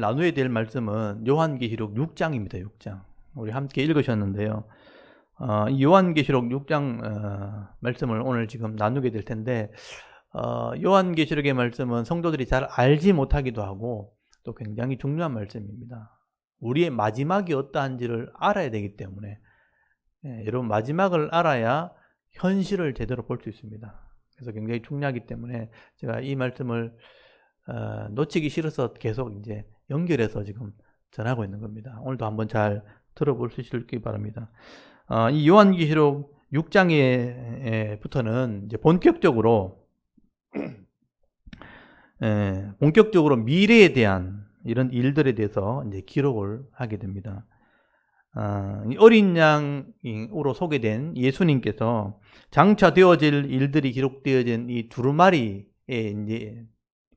나누어야 될 말씀은 요한계시록 6장입니다. 6장. 우리 함께 읽으셨는데요. 이 요한계시록 6장 말씀을 오늘 지금 나누게 될 텐데, 요한계시록의 말씀은 성도들이 잘 알지 못하기도 하고 또 굉장히 중요한 말씀입니다. 우리의 마지막이 어떠한지를 알아야 되기 때문에, 여러분, 마지막을 알아야 현실을 제대로 볼 수 있습니다. 그래서 굉장히 중요하기 때문에 제가 이 말씀을 놓치기 싫어서 계속 이제 연결해서 지금 전하고 있는 겁니다. 오늘도 한번 잘 들어볼 수 있을기 바랍니다. 이 요한계시록 6장에부터는 이제 본격적으로 미래에 대한 이런 일들에 대해서 이제 기록을 하게 됩니다. 어린 양으로 소개된 예수님께서 장차 되어질 일들이 기록되어진 이 두루마리에 이제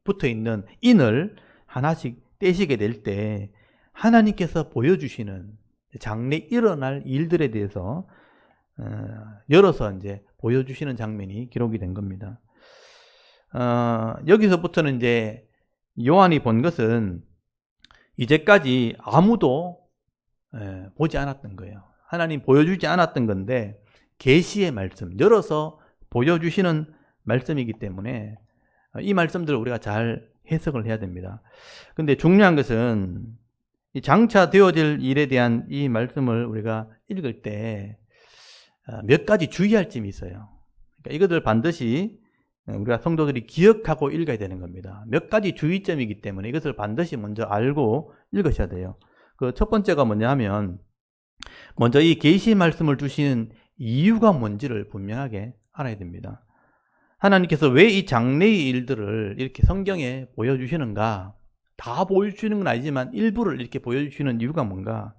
붙어 있는 인을 하나씩 떼시게 될 때 하나님께서 보여주시는 장래 일어날 일들에 대해서 열어서 이제 보여주시는 장면이 기록이 된 겁니다. 여기서부터는 이제 요한이 본 것은 이제까지 아무도 보지 않았던 거예요. 하나님 보여주지 않았던 건데 계시의 말씀, 열어서 보여주시는 말씀이기 때문에 이 말씀들을 우리가 잘 해석을 해야 됩니다. 근데 중요한 것은 이 장차 되어질 일에 대한 이 말씀을 우리가 읽을 때 몇 가지 주의할 점이 있어요. 그러니까 이것들 반드시 우리가 성도들이 기억하고 읽어야 되는 겁니다. 몇 가지 주의점이기 때문에 이것을 반드시 먼저 알고 읽으셔야 돼요. 그 첫 번째가 뭐냐 하면, 먼저 이 계시 말씀을 주시는 이유가 뭔지를 분명하게 알아야 됩니다. 하나님께서 왜 이 장래의 일들을 이렇게 성경에 보여주시는가? 다 보여주시는 건 아니지만 일부를 이렇게 보여주시는 이유가 뭔가?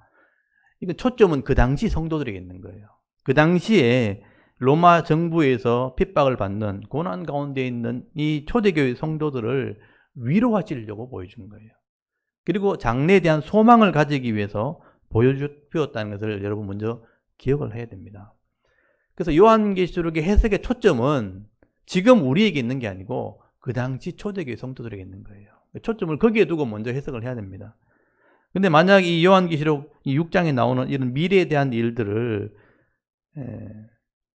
이건 초점은 그 당시 성도들에게 있는 거예요. 그 당시에 로마 정부에서 핍박을 받는 고난 가운데 있는 이 초대교회 성도들을 위로하시려고 보여준 거예요. 그리고 장래에 대한 소망을 가지기 위해서 보여주었다는 것을 여러분 먼저 기억을 해야 됩니다. 그래서 요한계시록의 해석의 초점은 지금 우리에게 있는 게 아니고 그 당시 초대교회 성도들에게 있는 거예요. 초점을 거기에 두고 먼저 해석을 해야 됩니다. 근데 만약 이 요한계시록 이 6장에 나오는 이런 미래에 대한 일들을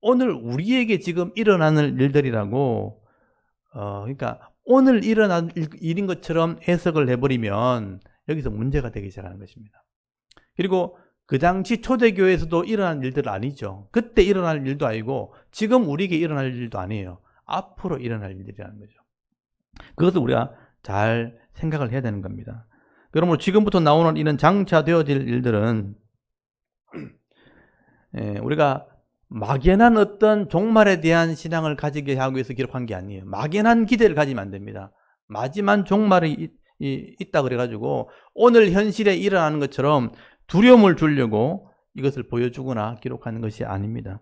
오늘 우리에게 지금 일어나는 일들이라고 그러니까 오늘 일어난 일인 것처럼 해석을 해버리면 여기서 문제가 되기 시작하는 것입니다. 그리고 그 당시 초대교회에서도 일어난 일들 아니죠. 그때 일어날 일도 아니고 지금 우리에게 일어날 일도 아니에요. 앞으로 일어날 일들이라는 거죠. 그것을 우리가 잘 생각을 해야 되는 겁니다. 그러므로 지금부터 나오는 이런 장차 되어질 일들은 우리가 막연한 어떤 종말에 대한 신앙을 가지게 하기 위해서 기록한 게 아니에요. 막연한 기대를 가지면 안 됩니다. 마지막 종말이 있다 그래가지고 오늘 현실에 일어나는 것처럼 두려움을 주려고 이것을 보여주거나 기록하는 것이 아닙니다.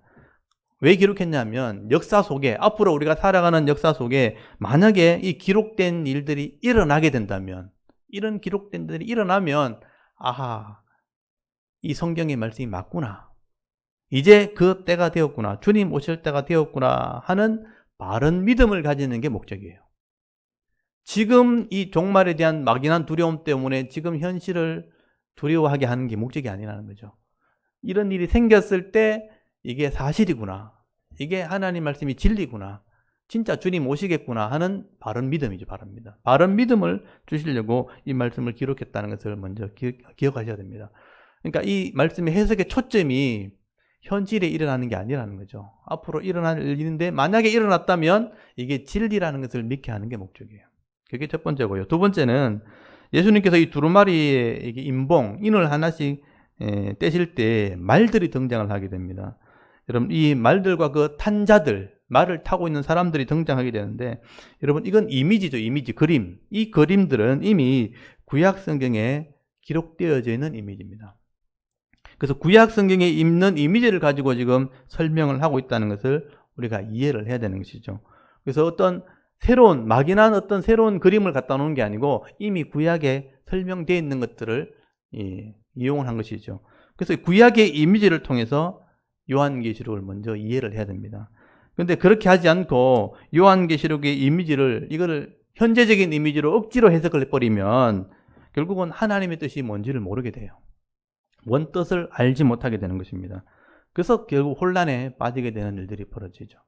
왜 기록했냐면 역사 속에, 앞으로 우리가 살아가는 역사 속에 만약에 이 기록된 일들이 일어나게 된다면, 이런 기록된 일들이 일어나면 아하, 이 성경의 말씀이 맞구나, 이제 그 때가 되었구나, 주님 오실 때가 되었구나 하는 바른 믿음을 가지는 게 목적이에요. 지금 이 종말에 대한 막연한 두려움 때문에 지금 현실을 두려워하게 하는 게 목적이 아니라는 거죠. 이런 일이 생겼을 때 이게 사실이구나, 이게 하나님 말씀이 진리구나, 진짜 주님 오시겠구나 하는 바른 믿음이죠. 바른 믿음을 주시려고 이 말씀을 기록했다는 것을 먼저 기억하셔야 됩니다. 그러니까 이 말씀의 해석의 초점이 현실에 일어나는 게 아니라는 거죠. 앞으로 일어날 일인데 만약에 일어났다면 이게 진리라는 것을 믿게 하는 게 목적이에요. 그게 첫 번째고요. 두 번째는 예수님께서 이 두루마리의 인을 하나씩 떼실 때 말들이 등장을 하게 됩니다. 여러분, 이 말들과 그 탄 자들, 말을 타고 있는 사람들이 등장하게 되는데, 여러분, 이건 이미지죠. 이미지, 그림. 이 그림들은 이미 구약 성경에 기록되어져 있는 이미지입니다. 그래서 구약 성경에 있는 이미지를 가지고 지금 설명을 하고 있다는 것을 우리가 이해를 해야 되는 것이죠. 그래서 어떤 새로운, 막연한 어떤 새로운 그림을 갖다 놓은 게 아니고 이미 구약에 설명되어 있는 것들을 이용을 한 것이죠. 그래서 구약의 이미지를 통해서 요한계시록을 먼저 이해를 해야 됩니다. 그런데 그렇게 하지 않고 요한계시록의 이미지를, 이거를 현재적인 이미지로 억지로 해석을 해버리면 결국은 하나님의 뜻이 뭔지를 모르게 돼요. 원 뜻을 알지 못하게 되는 것입니다. 그래서 결국 혼란에 빠지게 되는 일들이 벌어지죠.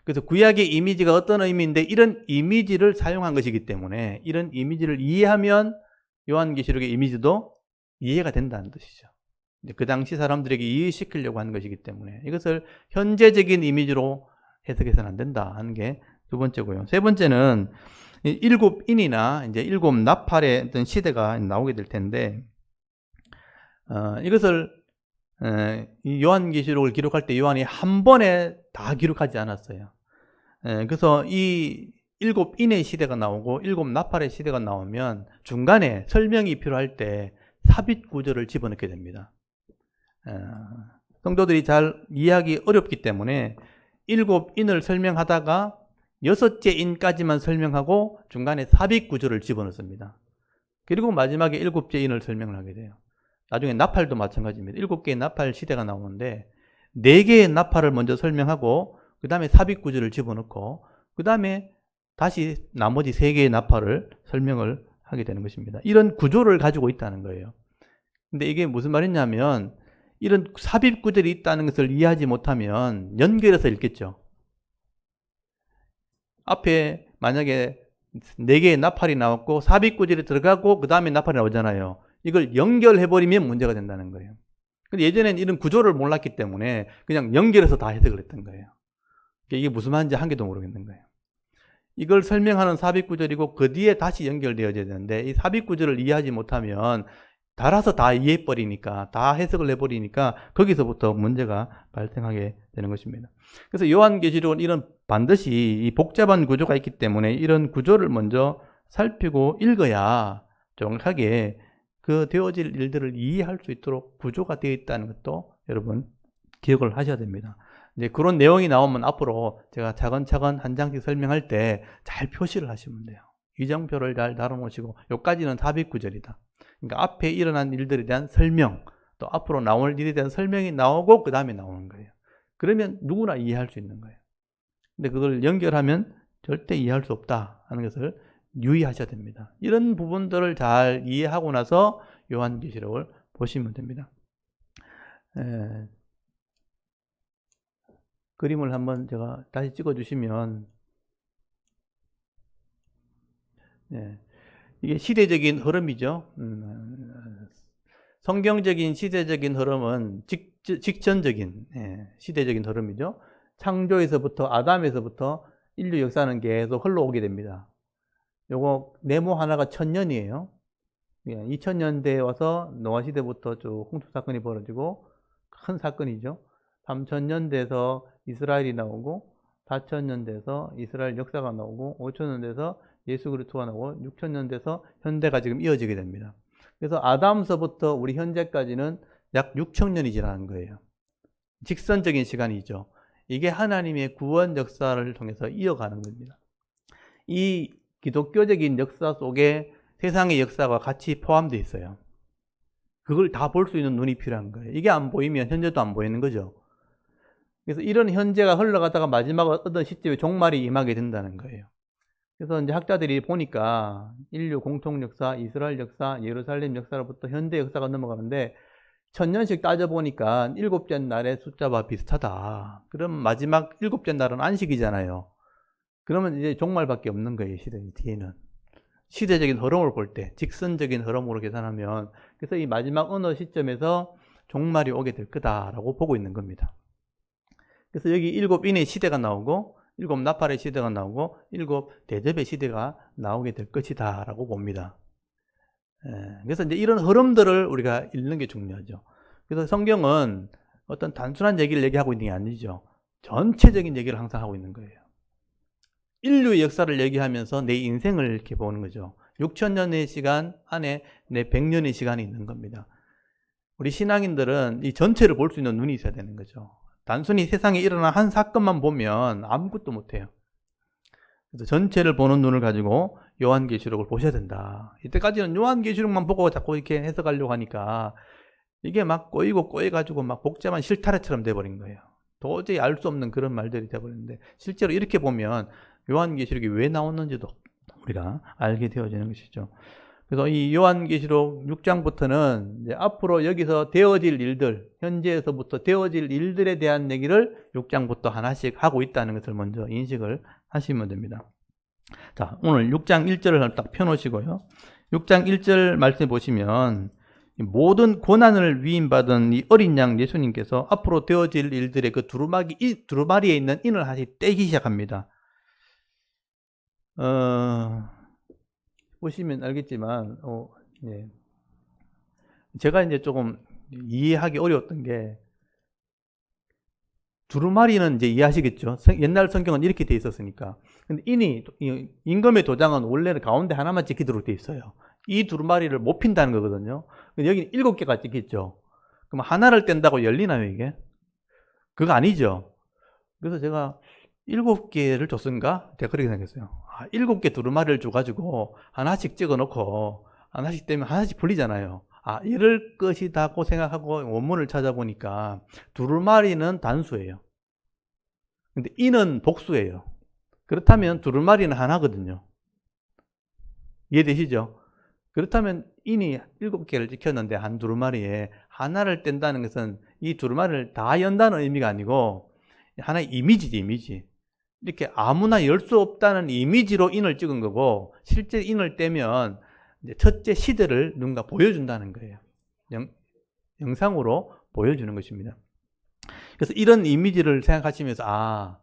그래서 구약의 이미지가 어떤 의미인데 이런 이미지를 사용한 것이기 때문에 이런 이미지를 이해하면 요한계시록의 이미지도 이해가 된다는 뜻이죠. 그 당시 사람들에게 이해시키려고 하는 것이기 때문에 이것을 현재적인 이미지로 해석해서는 안 된다 하는 게 두 번째고요. 세 번째는 일곱 인이나 이제 일곱 나팔의 어떤 시대가 나오게 될 텐데 이것을 이 요한계시록을 기록할 때 요한이 한 번에 다 기록하지 않았어요. 그래서 이 일곱 인의 시대가 나오고 일곱 나팔의 시대가 나오면 중간에 설명이 필요할 때 삽입 구절을 집어넣게 됩니다. 성도들이 잘 이해하기 어렵기 때문에 일곱 인을 설명하다가 여섯째 인까지만 설명하고 중간에 삽입 구절을 집어넣습니다. 그리고 마지막에 일곱째 인을 설명을 하게 돼요. 나중에 나팔도 마찬가지입니다. 7개의 나팔 시대가 나오는데 4개의 나팔을 먼저 설명하고 그 다음에 삽입 구절을 집어넣고 그 다음에 다시 나머지 3개의 나팔을 설명을 하게 되는 것입니다. 이런 구조를 가지고 있다는 거예요. 근데 이게 무슨 말이냐면 이런 삽입 구절이 있다는 것을 이해하지 못하면 연결해서 읽겠죠. 앞에 만약에 4개의 나팔이 나왔고 삽입 구절이 들어가고 그 다음에 나팔이 나오잖아요. 이걸 연결해버리면 문제가 된다는 거예요. 근데 예전에는 이런 구조를 몰랐기 때문에 그냥 연결해서 다 해석을 했던 거예요. 이게 무슨 말인지 한 개도 모르겠는 거예요. 이걸 설명하는 삽입 구절이고 그 뒤에 다시 연결되어져야 되는데 이 삽입 구절을 이해하지 못하면 달아서 다 이해해버리니까 다 해석을 해버리니까 거기서부터 문제가 발생하게 되는 것입니다. 그래서 요한계시록은 이런 반드시 이 복잡한 구조가 있기 때문에 이런 구조를 먼저 살피고 읽어야 정확하게 그 되어질 일들을 이해할 수 있도록 구조가 되어 있다는 것도 여러분 기억을 하셔야 됩니다. 이제 그런 내용이 나오면 앞으로 제가 차근차근 한 장씩 설명할 때 잘 표시를 하시면 돼요. 이정표를 잘 달아놓으시고 여기까지는 삽입 구절이다. 그러니까 앞에 일어난 일들에 대한 설명, 또 앞으로 나올 일에 대한 설명이 나오고 그 다음에 나오는 거예요. 그러면 누구나 이해할 수 있는 거예요. 근데 그걸 연결하면 절대 이해할 수 없다 하는 것을 유의하셔야 됩니다. 이런 부분들을 잘 이해하고 나서 요한계시록을 보시면 됩니다. 그림을 한번 제가 다시 찍어주시면 이게 시대적인 흐름이죠. 성경적인 시대적인 흐름은 직전적인 시대적인 흐름이죠. 창조에서부터 아담에서부터 인류 역사는 계속 흘러오게 됩니다. 요거 네모 하나가 1000년이에요. 2000년대에 와서 노아 시대부터 쭉 홍수 사건이 벌어지고 큰 사건이죠. 3000년대에서 이스라엘이 나오고 4000년대에서 이스라엘 역사가 나오고 5000년대에서 예수 그리스도가 나오고 6000년대에서 현대가 지금 이어지게 됩니다. 그래서 아담서부터 우리 현재까지는 약 6000년이 지나는 거예요. 직선적인 시간이죠. 이게 하나님의 구원 역사를 통해서 이어가는 겁니다. 이 기독교적인 역사 속에 세상의 역사가 같이 포함되어 있어요. 그걸 다 볼 수 있는 눈이 필요한 거예요. 이게 안 보이면 현재도 안 보이는 거죠. 그래서 이런 현재가 흘러가다가 마지막 어떤 시점에 종말이 임하게 된다는 거예요. 그래서 이제 학자들이 보니까 인류 공통 역사, 이스라엘 역사, 예루살렘 역사로부터 현대 역사가 넘어가는데 1000년씩 따져보니까 7째 날의 숫자와 비슷하다. 그럼 마지막 7째 날은 안식이잖아요. 그러면 이제 종말밖에 없는 거예요, 시대 뒤에는. 시대적인 흐름을 볼 때, 직선적인 흐름으로 계산하면, 그래서 이 마지막 어느 시점에서 종말이 오게 될 거다라고 보고 있는 겁니다. 그래서 여기 7인의 시대가 나오고, 7 나팔의 시대가 나오고, 7 대접의 시대가 나오게 될 것이다 라고 봅니다. 그래서 이제 이런 흐름들을 우리가 읽는 게 중요하죠. 그래서 성경은 어떤 단순한 얘기를 얘기하고 있는 게 아니죠. 전체적인 얘기를 항상 하고 있는 거예요. 인류의 역사를 얘기하면서 내 인생을 이렇게 보는 거죠. 6000년의 시간 안에 내 100년의 시간이 있는 겁니다. 우리 신앙인들은 이 전체를 볼 수 있는 눈이 있어야 되는 거죠. 단순히 세상에 일어난 한 사건만 보면 아무것도 못해요. 그래서 전체를 보는 눈을 가지고 요한계시록을 보셔야 된다. 이때까지는 요한계시록만 보고 자꾸 이렇게 해석하려고 하니까 이게 막 꼬이고 꼬여가지고 막 복잡한 실타래처럼 돼버린 거예요. 도저히 알 수 없는 그런 말들이 돼버리는데 실제로 이렇게 보면 요한계시록이 왜 나왔는지도 우리가 알게 되어지는 것이죠. 그래서 이 요한계시록 6장부터는 이제 앞으로 여기서 되어질 일들, 현재에서부터 되어질 일들에 대한 얘기를 6장부터 하나씩 하고 있다는 것을 먼저 인식을 하시면 됩니다. 자, 오늘 6장 1절을 딱 펴놓으시고요. 6장 1절 말씀해 보시면 모든 고난을 위임받은 이 어린 양 예수님께서 앞으로 되어질 일들의 그 두루마리에 있는 인을 다시 떼기 시작합니다. 보시면 알겠지만, 예. 제가 이제 조금 이해하기 어려웠던 게, 두루마리는 이제 이해하시겠죠? 옛날 성경은 이렇게 돼 있었으니까. 근데 임금의 도장은 원래는 가운데 하나만 찍히도록 돼 있어요. 이 두루마리를 못 핀다는 거거든요. 여기는 7개가 찍혔죠. 그럼 하나를 뗀다고 열리나요, 이게? 그거 아니죠. 그래서 제가 7개를 줬은가? 제가 그렇게 생각했어요. 7개 두루마리를 줘가지고 하나씩 찍어놓고 하나씩 떼면 하나씩 풀리잖아요. 이럴 것이다고 생각하고 원문을 찾아보니까 두루마리는 단수예요. 근데 인은 복수예요. 그렇다면 두루마리는 하나거든요. 이해되시죠? 그렇다면 인이 7개를 찍혔는데 한 두루마리에 하나를 뗀다는 것은 이 두루마리를 다 연다는 의미가 아니고 하나의 이미지지, 이미지. 이렇게 아무나 열 수 없다는 이미지로 인을 찍은 거고, 실제 인을 떼면 이제 첫째 시대를 누군가 보여준다는 거예요. 영상으로 보여주는 것입니다. 그래서 이런 이미지를 생각하시면서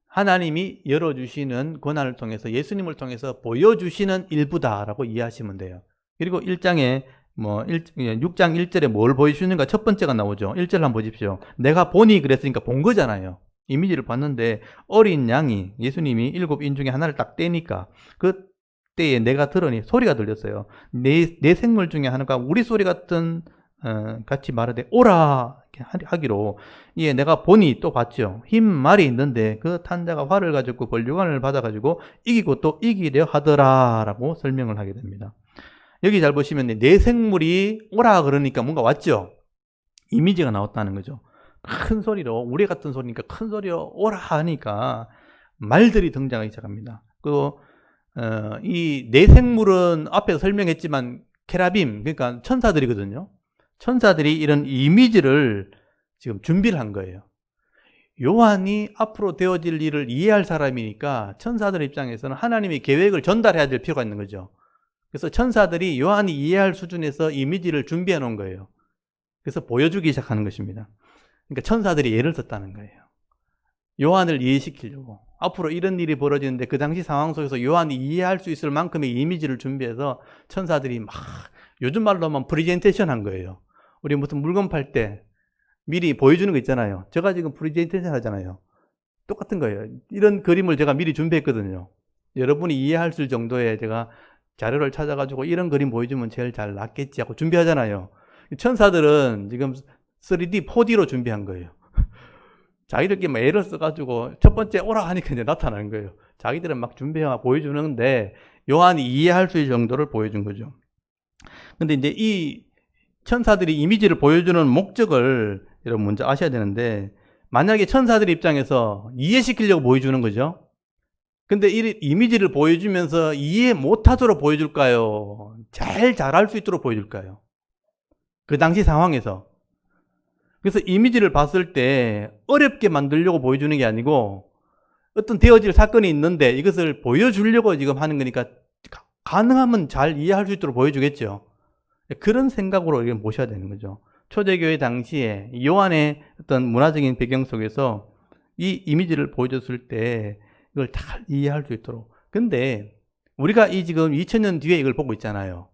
하나님이 열어주시는 고난을 통해서 예수님을 통해서 보여주시는 일부다라고 이해하시면 돼요. 그리고 6장 1절에 뭘 보여주는가 첫 번째가 나오죠. 1절 한번 보십시오. 내가 보니 그랬으니까 본 거잖아요. 이미지를 봤는데 어린 양이 예수님이 7인 중에 하나를 딱 떼니까 그때에 내가 들으니 소리가 들렸어요. 내 생물 중에 하나가 우리 소리 같은 같이 말하되 오라 하기로 내가 보니 또 봤죠. 흰 말이 있는데 그 탄자가 활을 가지고 권류관을 받아가지고 이기고 또 이기려 하더라라고 설명을 하게 됩니다. 여기 잘 보시면 내 생물이 오라 그러니까 뭔가 왔죠. 이미지가 나왔다는 거죠. 큰 소리로, 우리 같은 소리니까 큰 소리로 오라 하니까 말들이 등장하기 시작합니다. 이 내생물은 앞에서 설명했지만 케라빔, 그러니까 천사들이거든요. 천사들이 이런 이미지를 지금 준비를 한 거예요. 요한이 앞으로 되어질 일을 이해할 사람이니까 천사들 입장에서는 하나님의 계획을 전달해야 될 필요가 있는 거죠. 그래서 천사들이 요한이 이해할 수준에서 이미지를 준비해 놓은 거예요. 그래서 보여주기 시작하는 것입니다. 그러니까 천사들이 예를 썼다는 거예요. 요한을 이해시키려고. 앞으로 이런 일이 벌어지는데 그 당시 상황 속에서 요한이 이해할 수 있을 만큼의 이미지를 준비해서 천사들이 막 요즘 말로 하면 프레젠테이션 한 거예요. 우리 무슨 물건 팔 때 미리 보여주는 거 있잖아요. 제가 지금 프레젠테이션 하잖아요. 똑같은 거예요. 이런 그림을 제가 미리 준비했거든요. 여러분이 이해할 수 있을 정도의 제가 자료를 찾아가지고 이런 그림 보여주면 제일 잘 낫겠지 하고 준비하잖아요. 천사들은 지금 3D, 4D로 준비한 거예요. 자기들끼리 막 애를 써가지고 첫 번째 오라 하니까 이제 나타나는 거예요. 자기들은 막 준비해서 보여주는데 요한이 이해할 수 있을 정도를 보여준 거죠. 근데 이제 이 천사들이 이미지를 보여주는 목적을 여러분 먼저 아셔야 되는데, 만약에 천사들 입장에서 이해시키려고 보여주는 거죠. 근데 이 이미지를 보여주면서 이해 못하도록 보여줄까요? 제일 잘할 수 있도록 보여줄까요? 그 당시 상황에서. 그래서 이미지를 봤을 때 어렵게 만들려고 보여주는 게 아니고 어떤 되어질 사건이 있는데 이것을 보여주려고 지금 하는 거니까 가능하면 잘 이해할 수 있도록 보여주겠죠. 그런 생각으로 이걸 보셔야 되는 거죠. 초대교회 당시에 요한의 어떤 문화적인 배경 속에서 이 이미지를 보여줬을 때 이걸 잘 이해할 수 있도록. 근데 우리가 이 지금 2000년 뒤에 이걸 보고 있잖아요.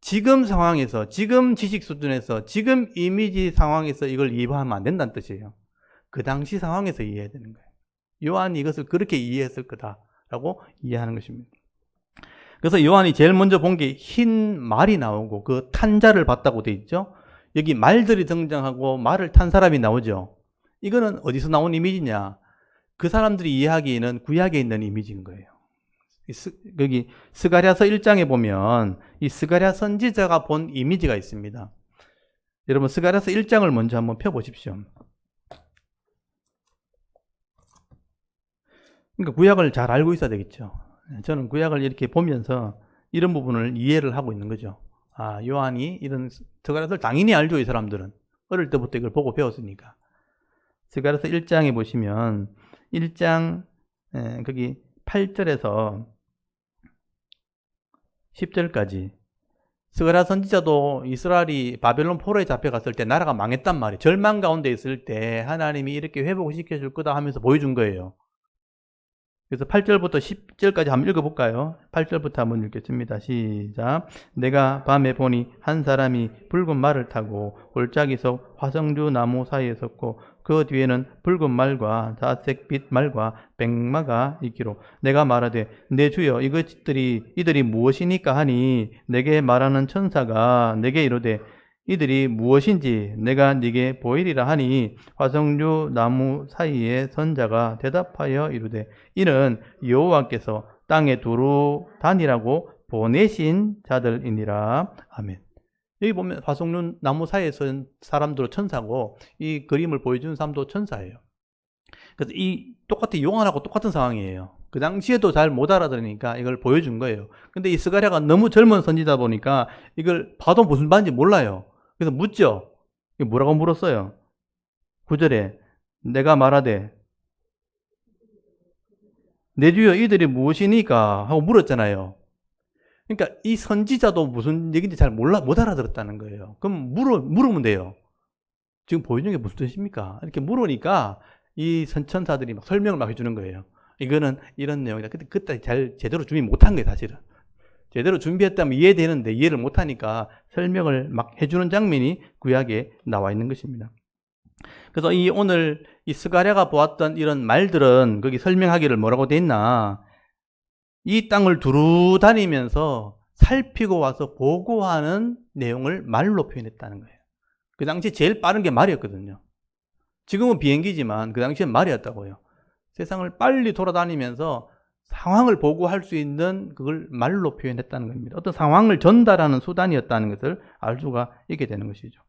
지금 상황에서, 지금 지식 수준에서, 지금 이미지 상황에서 이걸 이해하면 안 된다는 뜻이에요. 그 당시 상황에서 이해해야 되는 거예요. 요한이 이것을 그렇게 이해했을 거다라고 이해하는 것입니다. 그래서 요한이 제일 먼저 본 게 흰 말이 나오고 그 탄자를 봤다고 돼 있죠. 여기 말들이 등장하고 말을 탄 사람이 나오죠. 이거는 어디서 나온 이미지냐? 그 사람들이 이해하기에는 구약에 있는 이미지인 거예요. 여기 스가랴서 1장에 보면 이 스가랴 선지자가 본 이미지가 있습니다. 여러분 스가랴서 1장을 먼저 한번 펴보십시오. 그러니까 구약을 잘 알고 있어야 되겠죠. 저는 구약을 이렇게 보면서 이런 부분을 이해를 하고 있는 거죠. 아, 요한이 이런 스가랴서를 당연히 알죠, 이 사람들은. 어릴 때부터 이걸 보고 배웠으니까. 스가랴서 1장에 보시면 1장 거기 8절에서 10절까지 스가랴 선지자도 이스라엘이 바벨론 포로에 잡혀갔을 때 나라가 망했단 말이에요. 절망 가운데 있을 때 하나님이 이렇게 회복시켜 줄 거다 하면서 보여준 거예요. 그래서 8절부터 10절까지 한번 읽어볼까요? 8절부터 한번 읽겠습니다. 시작. 내가 밤에 보니 한 사람이 붉은 말을 타고 골짜기 속 화성주 나무 사이에 섰고 그 뒤에는 붉은 말과 자색빛 말과 백마가 있기로 내가 말하되 내 주여 이들이 무엇이니까 하니 내게 말하는 천사가 내게 이르되 이들이 무엇인지 내가 네게 보이리라 하니 화성주 나무 사이에 선자가 대답하여 이르되 이는 여호와께서 땅에 두루 다니라고 보내신 자들이니라. 아멘. 여기 보면 화성주 나무 사이에 선 사람들은 천사고 이 그림을 보여주는 사람도 천사예요. 그래서 이 똑같은 요한하고 똑같은 상황이에요. 그 당시에도 잘 못 알아들으니까 이걸 보여준 거예요. 근데 이 스가랴가 너무 젊은 선지다 보니까 이걸 봐도 무슨 말인지 몰라요. 그래서 묻죠. 뭐라고 물었어요? 9절에 내가 말하되 내 주여 이들이 무엇이니까 하고 물었잖아요. 그러니까 이 선지자도 무슨 얘기인지 잘 못 알아들었다는 거예요. 그럼 물으면 돼요. 지금 보여주는 게 무슨 뜻입니까? 이렇게 물으니까 이 천사들이 막 설명을 막 해주는 거예요. 이거는 이런 내용이다. 그때 잘 제대로 준비 못한 거예요, 사실은. 제대로 준비했다면 이해되는데 이해를 못하니까 설명을 막 해주는 장면이 구약에 나와 있는 것입니다. 그래서 오늘 이 스가랴가 보았던 이런 말들은 거기 설명하기를 뭐라고 돼 있나? 이 땅을 두루 다니면서 살피고 와서 보고하는 내용을 말로 표현했다는 거예요. 그 당시 제일 빠른 게 말이었거든요. 지금은 비행기지만 그 당시엔 말이었다고요. 세상을 빨리 돌아다니면서 상황을 보고할 수 있는 그걸 말로 표현했다는 겁니다. 어떤 상황을 전달하는 수단이었다는 것을 알 수가 있게 되는 것이죠.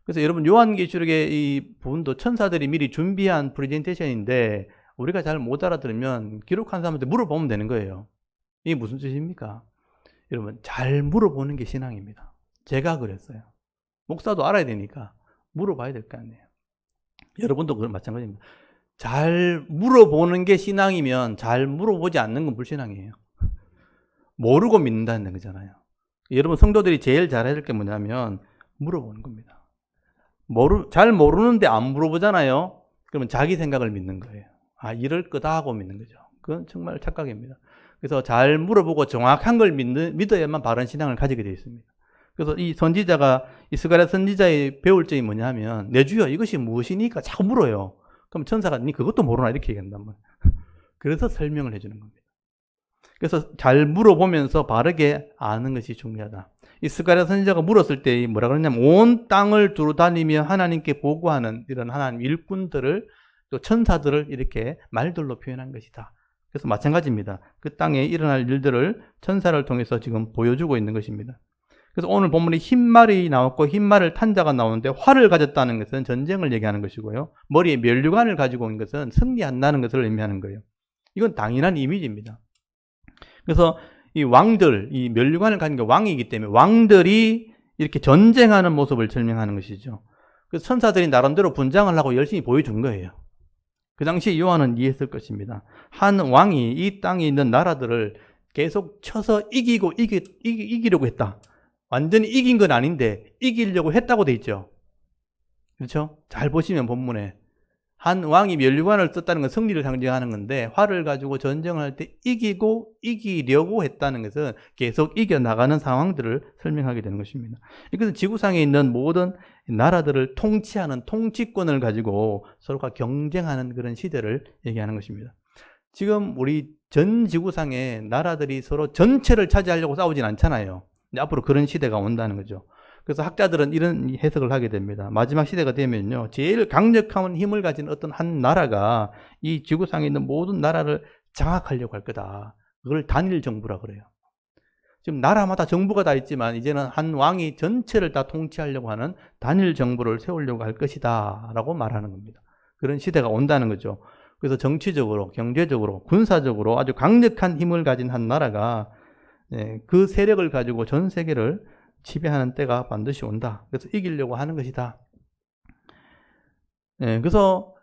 그래서 여러분 요한계시록의 이 부분도 천사들이 미리 준비한 프레젠테이션인데 우리가 잘 못 알아들으면 기록한 사람한테 물어보면 되는 거예요. 이게 무슨 뜻입니까? 여러분 잘 물어보는 게 신앙입니다. 제가 그랬어요. 목사도 알아야 되니까 물어봐야 될 거 아니에요. 여러분도 그건 마찬가지입니다. 잘 물어보는 게 신앙이면 잘 물어보지 않는 건 불신앙이에요. 모르고 믿는다는 거잖아요. 여러분 성도들이 제일 잘해야 될 게 뭐냐면 물어보는 겁니다. 잘 모르는데 안 물어보잖아요. 그러면 자기 생각을 믿는 거예요. 아, 이럴 거다 하고 믿는 거죠. 그건 정말 착각입니다. 그래서 잘 물어보고 정확한 걸 믿어야만 바른 신앙을 가지게 되어 있습니다. 그래서 이 선지자가 이 스가랴 선지자의 배울 점이 뭐냐 하면 내 주여 이것이 무엇이니까 자꾸 물어요. 그럼 천사가 니 그것도 모르나 이렇게 얘기한단 말이에요. 그래서 설명을 해주는 겁니다. 그래서 잘 물어보면서 바르게 아는 것이 중요하다. 이 스가랴 선지자가 물었을 때 뭐라 그러냐면 온 땅을 두루 다니며 하나님께 보고하는 이런 하나님 일꾼들을 또 천사들을 이렇게 말들로 표현한 것이다. 그래서 마찬가지입니다. 그 땅에 일어날 일들을 천사를 통해서 지금 보여주고 있는 것입니다. 그래서 오늘 본문에 흰 말이 나왔고 흰 말을 탄 자가 나오는데 활을 가졌다는 것은 전쟁을 얘기하는 것이고요. 머리에 면류관을 가지고 온 것은 승리한다는 것을 의미하는 거예요. 이건 당연한 이미지입니다. 그래서 이 왕들, 이 면류관을 가진 게 왕이기 때문에 왕들이 이렇게 전쟁하는 모습을 설명하는 것이죠. 그래서 천사들이 나름대로 분장을 하고 열심히 보여준 거예요. 그 당시 요한은 이해했을 것입니다. 한 왕이 이 땅에 있는 나라들을 계속 쳐서 이기려고 했다. 완전히 이긴 건 아닌데 이기려고 했다고 돼 있죠. 그렇죠? 잘 보시면 본문에 한 왕이 면류관을 썼다는 건 승리를 상징하는 건데 활을 가지고 전쟁을 할 때 이기려고 했다는 것은 계속 이겨나가는 상황들을 설명하게 되는 것입니다. 이것은 지구상에 있는 모든 나라들을 통치하는 통치권을 가지고 서로가 경쟁하는 그런 시대를 얘기하는 것입니다. 지금 우리 전 지구상의 나라들이 서로 전체를 차지하려고 싸우진 않잖아요. 앞으로 그런 시대가 온다는 거죠. 그래서 학자들은 이런 해석을 하게 됩니다. 마지막 시대가 되면요, 제일 강력한 힘을 가진 어떤 한 나라가 이 지구상에 있는 모든 나라를 장악하려고 할 거다. 그걸 단일 정부라 그래요. 지금 나라마다 정부가 다 있지만 이제는 한 왕이 전체를 다 통치하려고 하는 단일 정부를 세우려고 할 것이다 라고 말하는 겁니다. 그런 시대가 온다는 거죠. 그래서 정치적으로, 경제적으로, 군사적으로 아주 강력한 힘을 가진 한 나라가 그 세력을 가지고 전 세계를 지배하는 때가 반드시 온다. 그래서 이기려고 하는 것이다. 그래서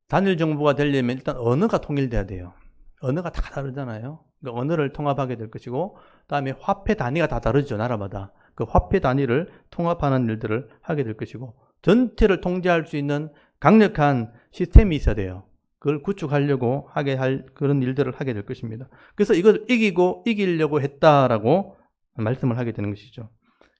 단일 정부가 되려면 일단 언어가 통일돼야 돼요. 언어가 다 다르잖아요. 그러니까 언어를 통합하게 될 것이고, 그다음에 화폐 단위가 다 다르죠, 나라마다. 그 화폐 단위를 통합하는 일들을 하게 될 것이고, 전체를 통제할 수 있는 강력한 시스템이 있어야 돼요. 그걸 구축하려고 하게 할 그런 일들을 하게 될 것입니다. 그래서 이걸 이기려고 했다라고 말씀을 하게 되는 것이죠.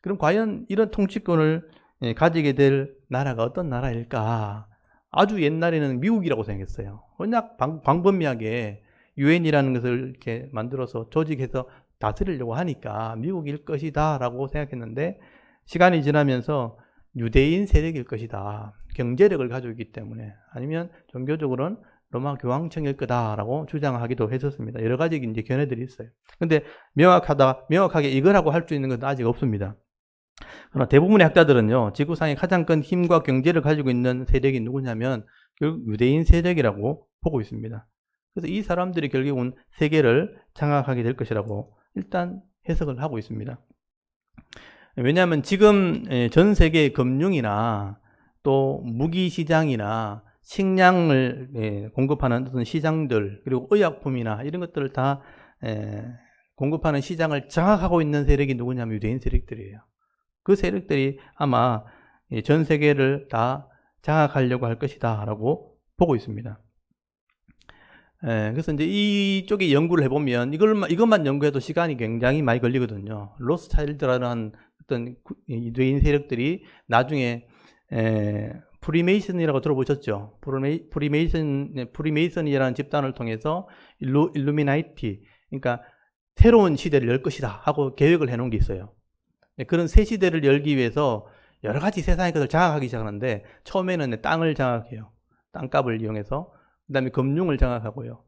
그럼 과연 이런 통치권을 가지게 될 나라가 어떤 나라일까? 아주 옛날에는 미국이라고 생각했어요. 워낙 광범위하게 유엔이라는 것을 이렇게 만들어서 조직해서 다스리려고 하니까 미국일 것이다 라고 생각했는데, 시간이 지나면서 유대인 세력일 것이다. 경제력을 가지고 있기 때문에, 아니면 종교적으로는 로마 교황청일 거다라고 주장하기도 했었습니다. 여러 가지 이제 견해들이 있어요. 근데 명확하게 이거라고 할 수 있는 건 아직 없습니다. 그러나 대부분의 학자들은요, 지구상의 가장 큰 힘과 경제를 가지고 있는 세력이 누구냐면 결국 유대인 세력이라고 보고 있습니다. 그래서 이 사람들이 결국은 세계를 장악하게 될 것이라고 일단 해석을 하고 있습니다. 왜냐하면 지금 전 세계의 금융이나 또 무기 시장이나 식량을 공급하는 어떤 시장들, 그리고 의약품이나 이런 것들을 다 공급하는 시장을 장악하고 있는 세력이 누구냐면 유대인 세력들이에요. 그 세력들이 아마 전 세계를 다 장악하려고 할 것이다 라고 보고 있습니다. 그래서 이제 이쪽에 연구를 해보면 이것만 연구해도 시간이 굉장히 많이 걸리거든요. 로스차일드라는 어떤 유대인 세력들이 나중에 프리메이슨이라고 들어보셨죠? 프리메이슨이라는 집단을 통해서 일루미나이티, 그러니까 새로운 시대를 열 것이다 하고 계획을 해놓은 게 있어요. 그런 새 시대를 열기 위해서 여러 가지 세상의 것을 장악하기 시작하는데, 처음에는 땅을 장악해요. 땅값을 이용해서. 그 다음에 금융을 장악하고요.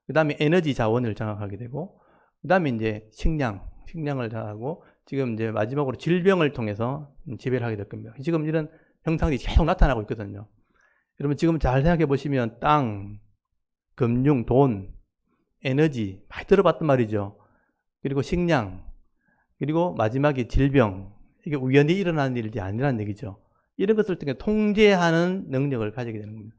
그 다음에 에너지 자원을 장악하게 되고, 그 다음에 이제 식량을 장악하고, 지금 이제 마지막으로 질병을 통해서 지배를 하게 될 겁니다. 지금 이런 형상들이 계속 나타나고 있거든요. 여러분 지금 잘 생각해 보시면 땅, 금융, 돈, 에너지 많이 들어봤단 말이죠. 그리고 식량, 그리고 마지막에 질병, 이게 우연히 일어나는 일이 아니라는 얘기죠. 이런 것을 통해 통제하는 능력을 가지게 되는 겁니다.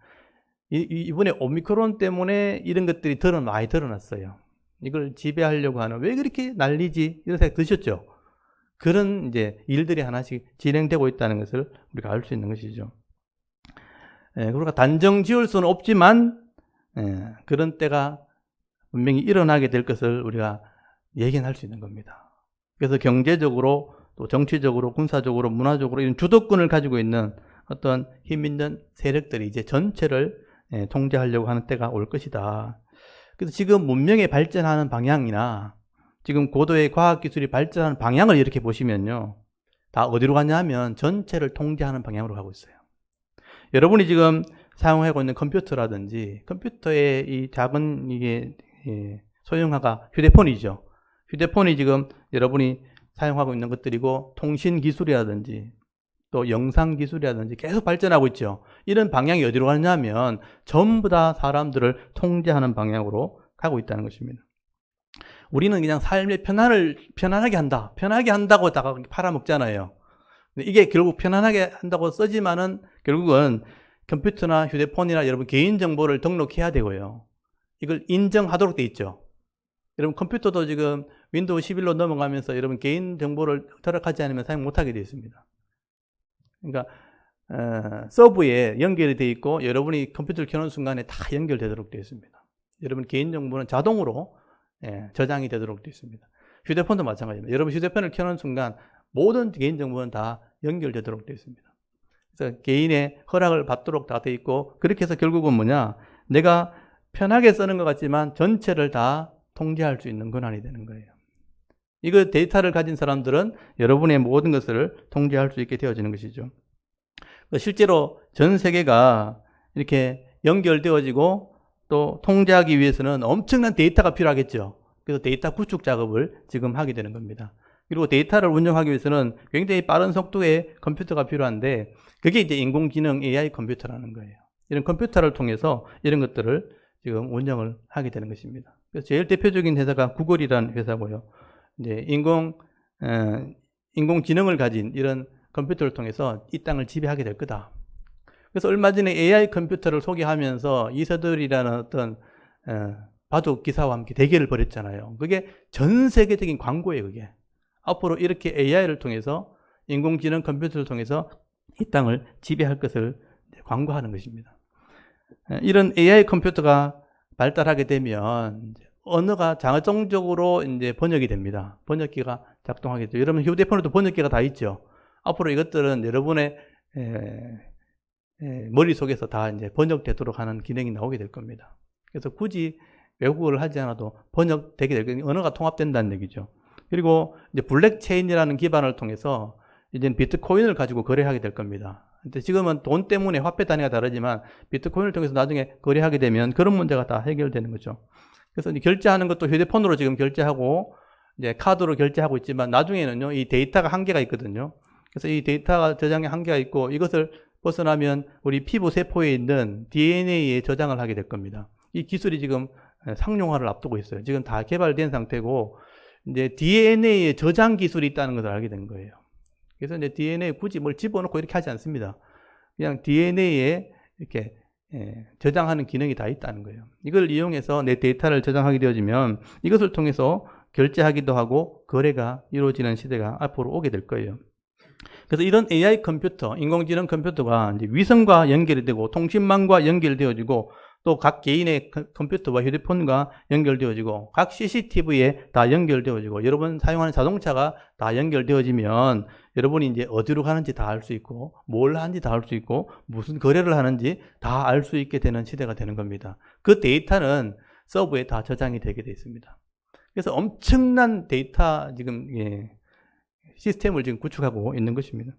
이번에 오미크론 때문에 이런 것들이 많이 드러났어요. 이걸 지배하려고 하는, 왜 그렇게 난리지? 이런 생각 드셨죠? 그런 이제 일들이 하나씩 진행되고 있다는 것을 우리가 알 수 있는 것이죠. 그러니까 단정 지을 수는 없지만, 그런 때가 분명히 일어나게 될 것을 우리가 예견할 수 있는 겁니다. 그래서 경제적으로, 또 정치적으로, 군사적으로, 문화적으로 이런 주도권을 가지고 있는 어떤 힘 있는 세력들이 이제 전체를 통제하려고 하는 때가 올 것이다. 그래서 지금 문명이 발전하는 방향이나 지금 고도의 과학기술이 발전하는 방향을 이렇게 보시면요, 다 어디로 가냐면 전체를 통제하는 방향으로 가고 있어요. 여러분이 지금 사용하고 있는 컴퓨터라든지, 컴퓨터의 이 작은 이게 소형화가 휴대폰이죠. 휴대폰이 지금 여러분이 사용하고 있는 것들이고, 통신기술이라든지 또 영상기술이라든지 계속 발전하고 있죠. 이런 방향이 어디로 가냐면 전부 다 사람들을 통제하는 방향으로 가고 있다는 것입니다. 우리는 그냥 삶의 편안하게 한다. 편하게 한다고 다 팔아먹잖아요. 이게 결국 편안하게 한다고 쓰지만은 결국은 컴퓨터나 휴대폰이나 여러분 개인정보를 등록해야 되고요. 이걸 인정하도록 돼 있죠. 여러분 컴퓨터도 지금 윈도우 11로 넘어가면서 여러분 개인정보를 허락하지 않으면 사용 못하게 되어 있습니다. 그러니까 서브에 연결이 되어 있고 여러분이 컴퓨터를 켜는 순간에 다 연결되도록 되어 있습니다. 여러분 개인정보는 자동으로 저장이 되도록 되어 있습니다. 휴대폰도 마찬가지입니다. 여러분 휴대폰을 켜는 순간 모든 개인정보는 다 연결되도록 되어 있습니다. 그래서 개인의 허락을 받도록 다 되어 있고, 그렇게 해서 결국은 뭐냐, 내가 편하게 쓰는 것 같지만 전체를 다 통제할 수 있는 권한이 되는 거예요. 이거 데이터를 가진 사람들은 여러분의 모든 것을 통제할 수 있게 되어지는 것이죠. 실제로 전 세계가 이렇게 연결되어지고 또 통제하기 위해서는 엄청난 데이터가 필요하겠죠. 그래서 데이터 구축 작업을 지금 하게 되는 겁니다. 그리고 데이터를 운영하기 위해서는 굉장히 빠른 속도의 컴퓨터가 필요한데, 그게 이제 인공지능 AI 컴퓨터라는 거예요. 이런 컴퓨터를 통해서 이런 것들을 지금 운영을 하게 되는 것입니다. 그래서 제일 대표적인 회사가 구글이라는 회사고요. 이제 인공지능을 가진 이런 컴퓨터를 통해서 이 땅을 지배하게 될 거다. 그래서 얼마 전에 AI 컴퓨터를 소개하면서 이서돌이라는 어떤 바둑 기사와 함께 대결을 벌였잖아요. 그게 전 세계적인 광고예요, 그게. 앞으로 이렇게 AI를 통해서 인공지능 컴퓨터를 통해서 이 땅을 지배할 것을 광고하는 것입니다. 이런 AI 컴퓨터가 발달하게 되면 언어가 자동적으로 이제 번역이 됩니다. 번역기가 작동하게 되죠. 여러분 휴대폰에도 번역기가 다 있죠. 앞으로 이것들은 여러분의 머릿속에서 다 이제 번역되도록 하는 기능이 나오게 될 겁니다. 그래서 굳이 외국어를 하지 않아도 번역되게 될 거예요. 언어가 통합된다는 얘기죠. 그리고 이제 블랙체인이라는 기반을 통해서 이제 비트코인을 가지고 거래하게 될 겁니다. 근데 지금은 돈 때문에 화폐 단위가 다르지만 비트코인을 통해서 나중에 거래하게 되면 그런 문제가 다 해결되는 거죠. 그래서 이제 결제하는 것도 휴대폰으로 지금 결제하고 이제 카드로 결제하고 있지만 나중에는요, 이 데이터가 한계가 있거든요. 그래서 이 데이터가 저장에 한계가 있고 이것을 벗어나면 우리 피부 세포에 있는 DNA에 저장을 하게 될 겁니다. 이 기술이 지금 상용화를 앞두고 있어요. 지금 다 개발된 상태고 이제 DNA에 저장 기술이 있다는 것을 알게 된 거예요. 그래서 이제 DNA에 굳이 뭘 집어넣고 이렇게 하지 않습니다. 그냥 DNA에 이렇게 저장하는 기능이 다 있다는 거예요. 이걸 이용해서 내 데이터를 저장하게 되어지면 이것을 통해서 결제하기도 하고 거래가 이루어지는 시대가 앞으로 오게 될 거예요. 그래서 이런 AI 컴퓨터, 인공지능 컴퓨터가 이제 위성과 연결이 되고 통신망과 연결되어지고 또 각 개인의 컴퓨터와 휴대폰과 연결되어지고 각 CCTV에 다 연결되어지고 여러분 사용하는 자동차가 다 연결되어지면 여러분이 이제 어디로 가는지 다 알 수 있고 뭘 하는지 다 알 수 있고 무슨 거래를 하는지 다 알 수 있게 되는 시대가 되는 겁니다. 그 데이터는 서버에 다 저장이 되게 되어 있습니다. 그래서 엄청난 데이터 지금 시스템을 지금 구축하고 있는 것입니다.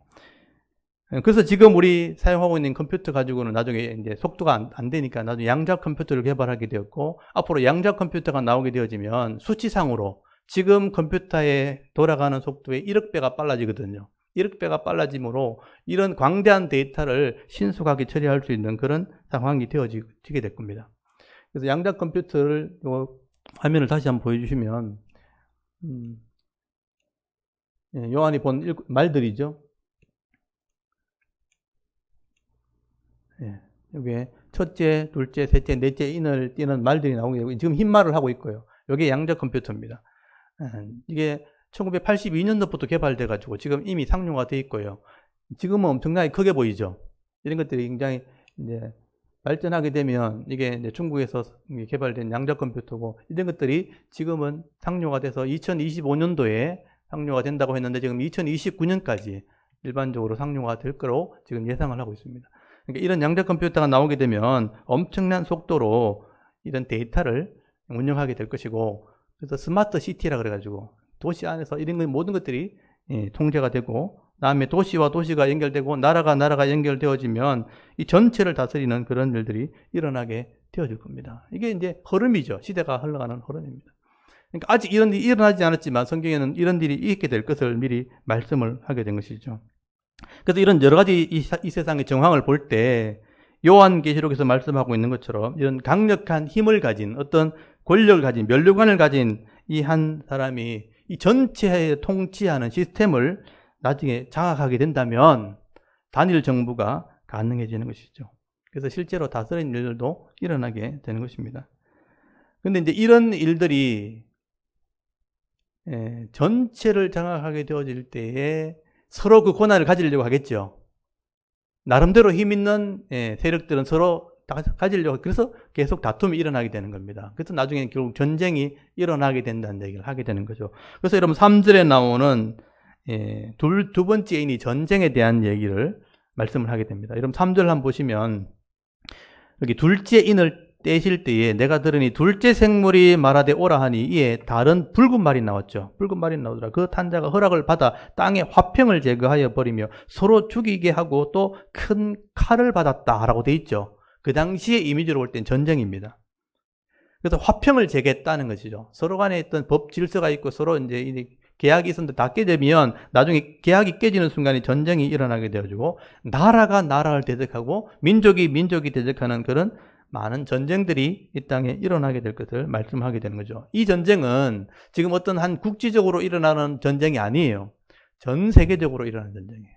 그래서 지금 우리 사용하고 있는 컴퓨터 가지고는 나중에 이제 속도가 안 되니까 나중에 양자 컴퓨터를 개발하게 되었고 앞으로 양자 컴퓨터가 나오게 되어지면 수치상으로 지금 컴퓨터에 돌아가는 속도의 1억 배가 빨라지거든요. 1억 배가 빨라짐으로 이런 광대한 데이터를 신속하게 처리할 수 있는 그런 상황이 되어지게 될 겁니다. 그래서 양자 컴퓨터를 화면을 다시 한번 보여주시면 요한이 본 말들이죠. 여기에 첫째, 둘째, 셋째, 넷째 인을 띄는 말들이 나오게 되고 지금 흰말을 하고 있고요. 이게 양자 컴퓨터입니다. 이게 1982년도부터 개발돼 가지고 지금 이미 상용화되어 있고요. 지금은 엄청나게 크게 보이죠. 이런 것들이 굉장히 이제 발전하게 되면 이게 이제 중국에서 개발된 양자 컴퓨터고 이런 것들이 지금은 상용화 돼서 2025년도에 상용화 된다고 했는데 지금 2029년까지 일반적으로 상용화 될 거로 지금 예상을 하고 있습니다. 그러니까 이런 양자 컴퓨터가 나오게 되면 엄청난 속도로 이런 데이터를 운영하게 될 것이고 그래서 스마트 시티라 그래가지고 도시 안에서 이런 모든 것들이 통제가 되고 다음에 도시와 도시가 연결되고 나라가 연결되어지면 이 전체를 다스리는 그런 일들이 일어나게 되어질 겁니다. 이게 이제 흐름이죠. 시대가 흘러가는 흐름입니다. 그러니까 아직 이런 일이 일어나지 않았지만 성경에는 이런 일이 있게 될 것을 미리 말씀을 하게 된 것이죠. 그래서 이런 여러 가지 이 세상의 정황을 볼 때 요한계시록에서 말씀하고 있는 것처럼 이런 강력한 힘을 가진 어떤 권력을 가진 면류관을 가진 이 한 사람이 이 전체에 통치하는 시스템을 나중에 장악하게 된다면 단일 정부가 가능해지는 것이죠. 그래서 실제로 다스리는 일들도 일어나게 되는 것입니다. 그런데 이제 이런 일들이 전체를 장악하게 되어질 때에 서로 그 권한을 가지려고 하겠죠. 나름대로 힘 있는 세력들은 서로 가지려고 그래서 계속 다툼이 일어나게 되는 겁니다. 그래서 나중에 결국 전쟁이 일어나게 된다는 얘기를 하게 되는 거죠. 그래서 여러분 3절에 나오는 두 번째 인이 전쟁에 대한 얘기를 말씀을 하게 됩니다. 여러분 3절 한번 보시면 여기 둘째 인을 떼실 때에 내가 들으니 둘째 생물이 말하되 오라 하니 이에 다른 붉은 말이 나왔죠. 붉은 말이 나오더라. 그 탄자가 허락을 받아 땅에 화평을 제거하여 버리며 서로 죽이게 하고 또 큰 칼을 받았다라고 돼 있죠. 그 당시에 이미지로 볼 땐 전쟁입니다. 그래서 화평을 제거했다는 것이죠. 서로 간에 있던 법 질서가 있고 서로 이제 계약이 있었는데 다 깨지면 나중에 계약이 깨지는 순간에 전쟁이 일어나게 되어지고 나라가 나라를 대적하고 민족이 민족이 대적하는 그런 많은 전쟁들이 이 땅에 일어나게 될 것을 말씀하게 되는 거죠. 이 전쟁은 지금 어떤 한 국지적으로 일어나는 전쟁이 아니에요. 전 세계적으로 일어나는 전쟁이에요.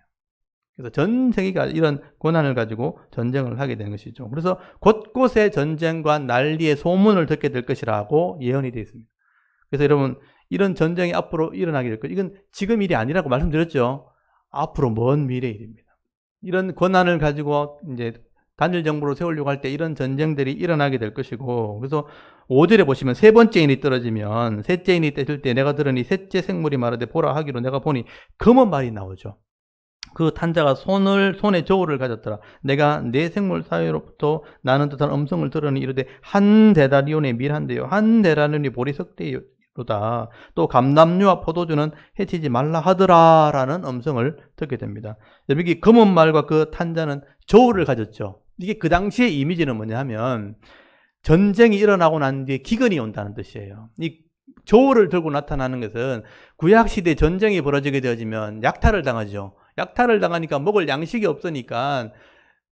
그래서 전 세계가 이런 고난을 가지고 전쟁을 하게 되는 것이죠. 그래서 곳곳에 전쟁과 난리의 소문을 듣게 될 것이라고 예언이 되어 있습니다. 그래서 여러분, 이런 전쟁이 앞으로 일어나게 될 것, 이건 지금 일이 아니라고 말씀드렸죠. 앞으로 먼 미래 일입니다. 이런 고난을 가지고 이제 단일 정부로 세우려고 할 때 이런 전쟁들이 일어나게 될 것이고, 그래서 5절에 보시면 세 번째 인이 떨어지면 셋째 인이 떼질 때 내가 들으니 셋째 생물이 말하되 보라 하기로 내가 보니 검은 말이 나오죠. 그 탄자가 손에 저울을 가졌더라. 내가 네 생물 사이로부터 나는 듯한 음성을 들으니 이르되 한 데나리온의 밀한데요. 한 데나리온이 보리석대로다. 또 감람류와 포도주는 해치지 말라 하더라라는 음성을 듣게 됩니다. 여기 검은 말과 그 탄자는 저울을 가졌죠. 이게 그 당시의 이미지는 뭐냐 하면 전쟁이 일어나고 난 뒤에 기근이 온다는 뜻이에요. 이 저울을 들고 나타나는 것은 구약시대 전쟁이 벌어지게 되어지면 약탈을 당하죠. 약탈을 당하니까 먹을 양식이 없으니까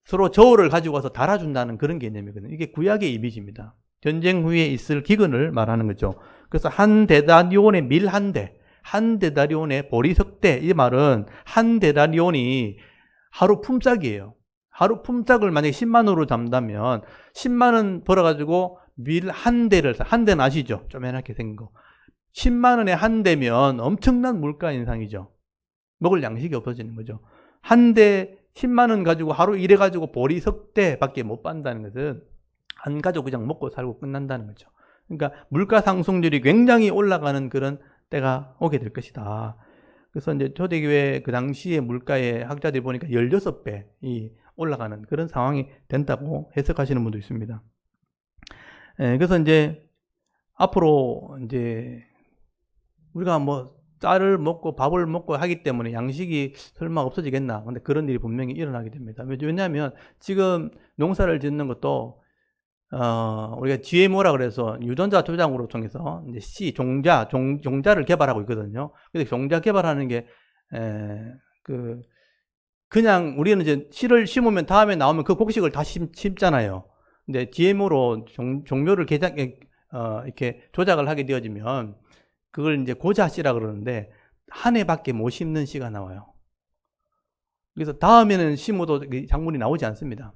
서로 저울을 가지고 와서 달아준다는 그런 개념이거든요. 이게 구약의 이미지입니다. 전쟁 후에 있을 기근을 말하는 거죠. 그래서 한 데나리온의 밀 한 대, 한 데나리온의 보리석대, 이 말은 한 데나리온이 하루 품삯이에요. 하루 품삯을 만약에 10만 원으로 잡다면 10만 원 벌어가지고 밀 한 대를 한 대는 아시죠? 쪼매나게 생긴 거. 10만 원에 한 대면 엄청난 물가 인상이죠. 먹을 양식이 없어지는 거죠. 한 대 10만 원 가지고 하루 일해가지고 보리석대밖에 못 받는다는 것은 한 가족 그냥 먹고 살고 끝난다는 거죠. 그러니까 물가 상승률이 굉장히 올라가는 그런 때가 오게 될 것이다. 그래서 이제 초대교회 그 당시에 물가의 학자들이 보니까 16배 올라가는 그런 상황이 된다고 해석하시는 분도 있습니다. 그래서 이제 앞으로 이제 우리가 뭐 쌀을 먹고 밥을 먹고 하기 때문에 양식이 설마 없어지겠나? 근데 그런 일이 분명히 일어나게 됩니다. 왜냐하면 지금 농사를 짓는 것도 우리가 GMO라 그래서 유전자 조작으로 통해서 이제 종자를 개발하고 있거든요. 근데 종자 개발하는 게 그냥 우리는 이제 씨를 심으면 다음에 나오면 그 곡식을 다 심잖아요. 근데 GMO로 종묘를 이렇게 조작을 하게 되어지면 그걸 이제 고자씨라 그러는데 한 해밖에 못 심는 씨가 나와요. 그래서 다음에는 심어도 작물이 나오지 않습니다.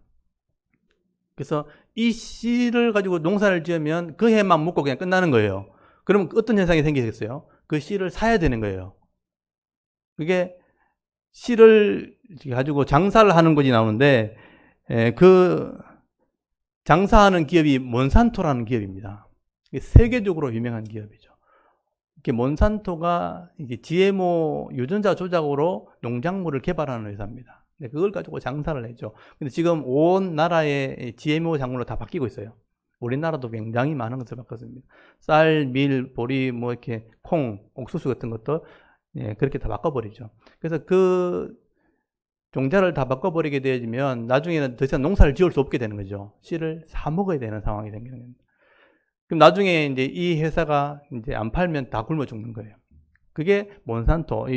그래서 이 씨를 가지고 농사를 지으면 그 해만 먹고 그냥 끝나는 거예요. 그러면 어떤 현상이 생기겠어요? 그 씨를 사야 되는 거예요. 그게 씨를 가지고 장사를 하는 것이 나오는데 그 장사하는 기업이 몬산토라는 기업입니다. 세계적으로 유명한 기업이죠. 이렇게 몬산토가 이게 GMO 유전자 조작으로 농작물을 개발하는 회사입니다. 그걸 가지고 장사를 했죠. 근데 지금 온 나라의 GMO 작물로 다 바뀌고 있어요. 우리나라도 굉장히 많은 것을 바꿨습니다. 쌀, 밀, 보리, 뭐 이렇게 콩, 옥수수 같은 것도 그렇게 다 바꿔버리죠. 그래서 그 종자를 다 바꿔버리게 되어지면 나중에는 더 이상 농사를 지을 수 없게 되는 거죠. 씨를 사 먹어야 되는 상황이 생기는 겁니다. 그럼 나중에 이제 이 회사가 이제 안 팔면 다 굶어 죽는 거예요. 그게 몬산토,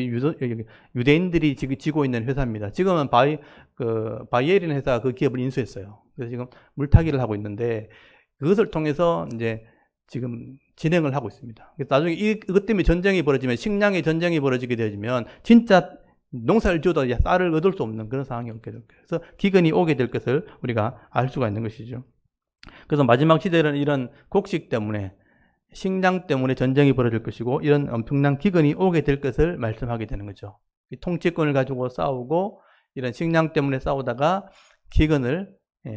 유대인들이 지금 지고 있는 회사입니다. 지금은 바이에린 회사가 그 기업을 인수했어요. 그래서 지금 물타기를 하고 있는데 그것을 통해서 이제 지금 진행을 하고 있습니다. 그래서 나중에 이것 때문에 전쟁이 벌어지면, 식량의 전쟁이 벌어지게 되어지면 진짜 농사를 지어도 쌀을 얻을 수 없는 그런 상황이 오게 될 거예요. 그래서 기근이 오게 될 것을 우리가 알 수가 있는 것이죠. 그래서 마지막 시대는 이런 곡식 때문에, 식량 때문에 전쟁이 벌어질 것이고 이런 엄청난 기근이 오게 될 것을 말씀하게 되는 거죠. 통치권을 가지고 싸우고 이런 식량 때문에 싸우다가 기근을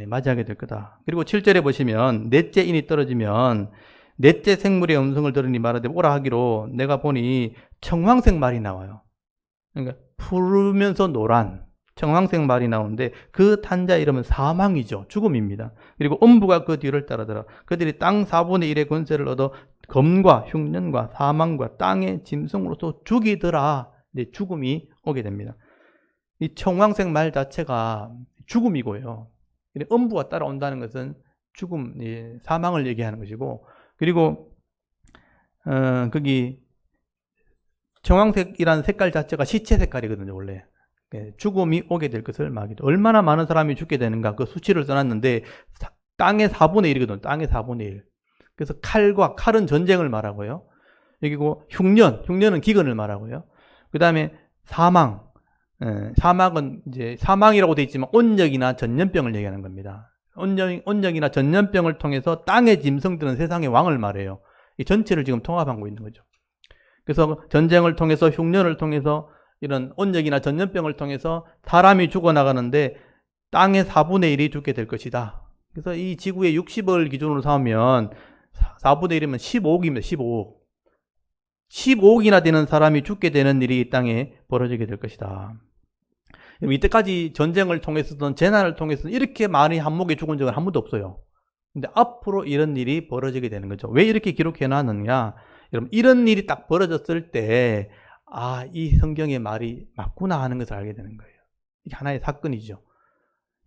맞이하게 될 거다. 그리고 7절에 보시면 넷째 인이 떨어지면 넷째 생물의 음성을 들으니 말하되 오라 하기로 내가 보니 청황색 말이 나와요. 그러니까 푸르면서 노란 청황색 말이 나오는데 그 탄자 이름은 사망이죠. 죽음입니다. 그리고 음부가 그 뒤를 따르더라. 그들이 땅 4분의 1의 권세를 얻어 검과 흉년과 사망과 땅의 짐승으로서 죽이더라. 이제 죽음이 오게 됩니다. 이 청황색 말 자체가 죽음이고요. 음부가 따라온다는 것은 죽음, 사망을 얘기하는 것이고, 그리고 거기 청황색이라는 색깔 자체가 시체 색깔이거든요, 원래. 죽음이 오게 될 것을 말하기도. 얼마나 많은 사람이 죽게 되는가 그 수치를 써놨는데 땅의 4분의 1이거든요. 땅의 4분의 1. 그래서 칼은 전쟁을 말하고요. 여기고 흉년은 기근을 말하고요. 그 다음에 사망. 사망은 이제 사망이라고 되어 있지만 온역이나 전염병을 얘기하는 겁니다. 온역이나 전염병을 통해서 땅의 짐승들은 세상의 왕을 말해요. 이 전체를 지금 통합하고 있는 거죠. 그래서 전쟁을 통해서 흉년을 통해서 이런 온역이나 전염병을 통해서 사람이 죽어나가는데 땅의 4분의 1이 죽게 될 것이다. 그래서 이 지구의 60억을 기준으로 삼으면 4분의 1이면 15억입니다. 15억. 15억이나 되는 사람이 죽게 되는 일이 이 땅에 벌어지게 될 것이다. 이때까지 전쟁을 통해서든 재난을 통해서든 이렇게 많이 한목에 죽은 적은 한 번도 없어요. 근데 앞으로 이런 일이 벌어지게 되는 거죠. 왜 이렇게 기록해 놨느냐? 여러분, 이런 일이 딱 벌어졌을 때, 이 성경의 말이 맞구나 하는 것을 알게 되는 거예요. 이게 하나의 사건이죠.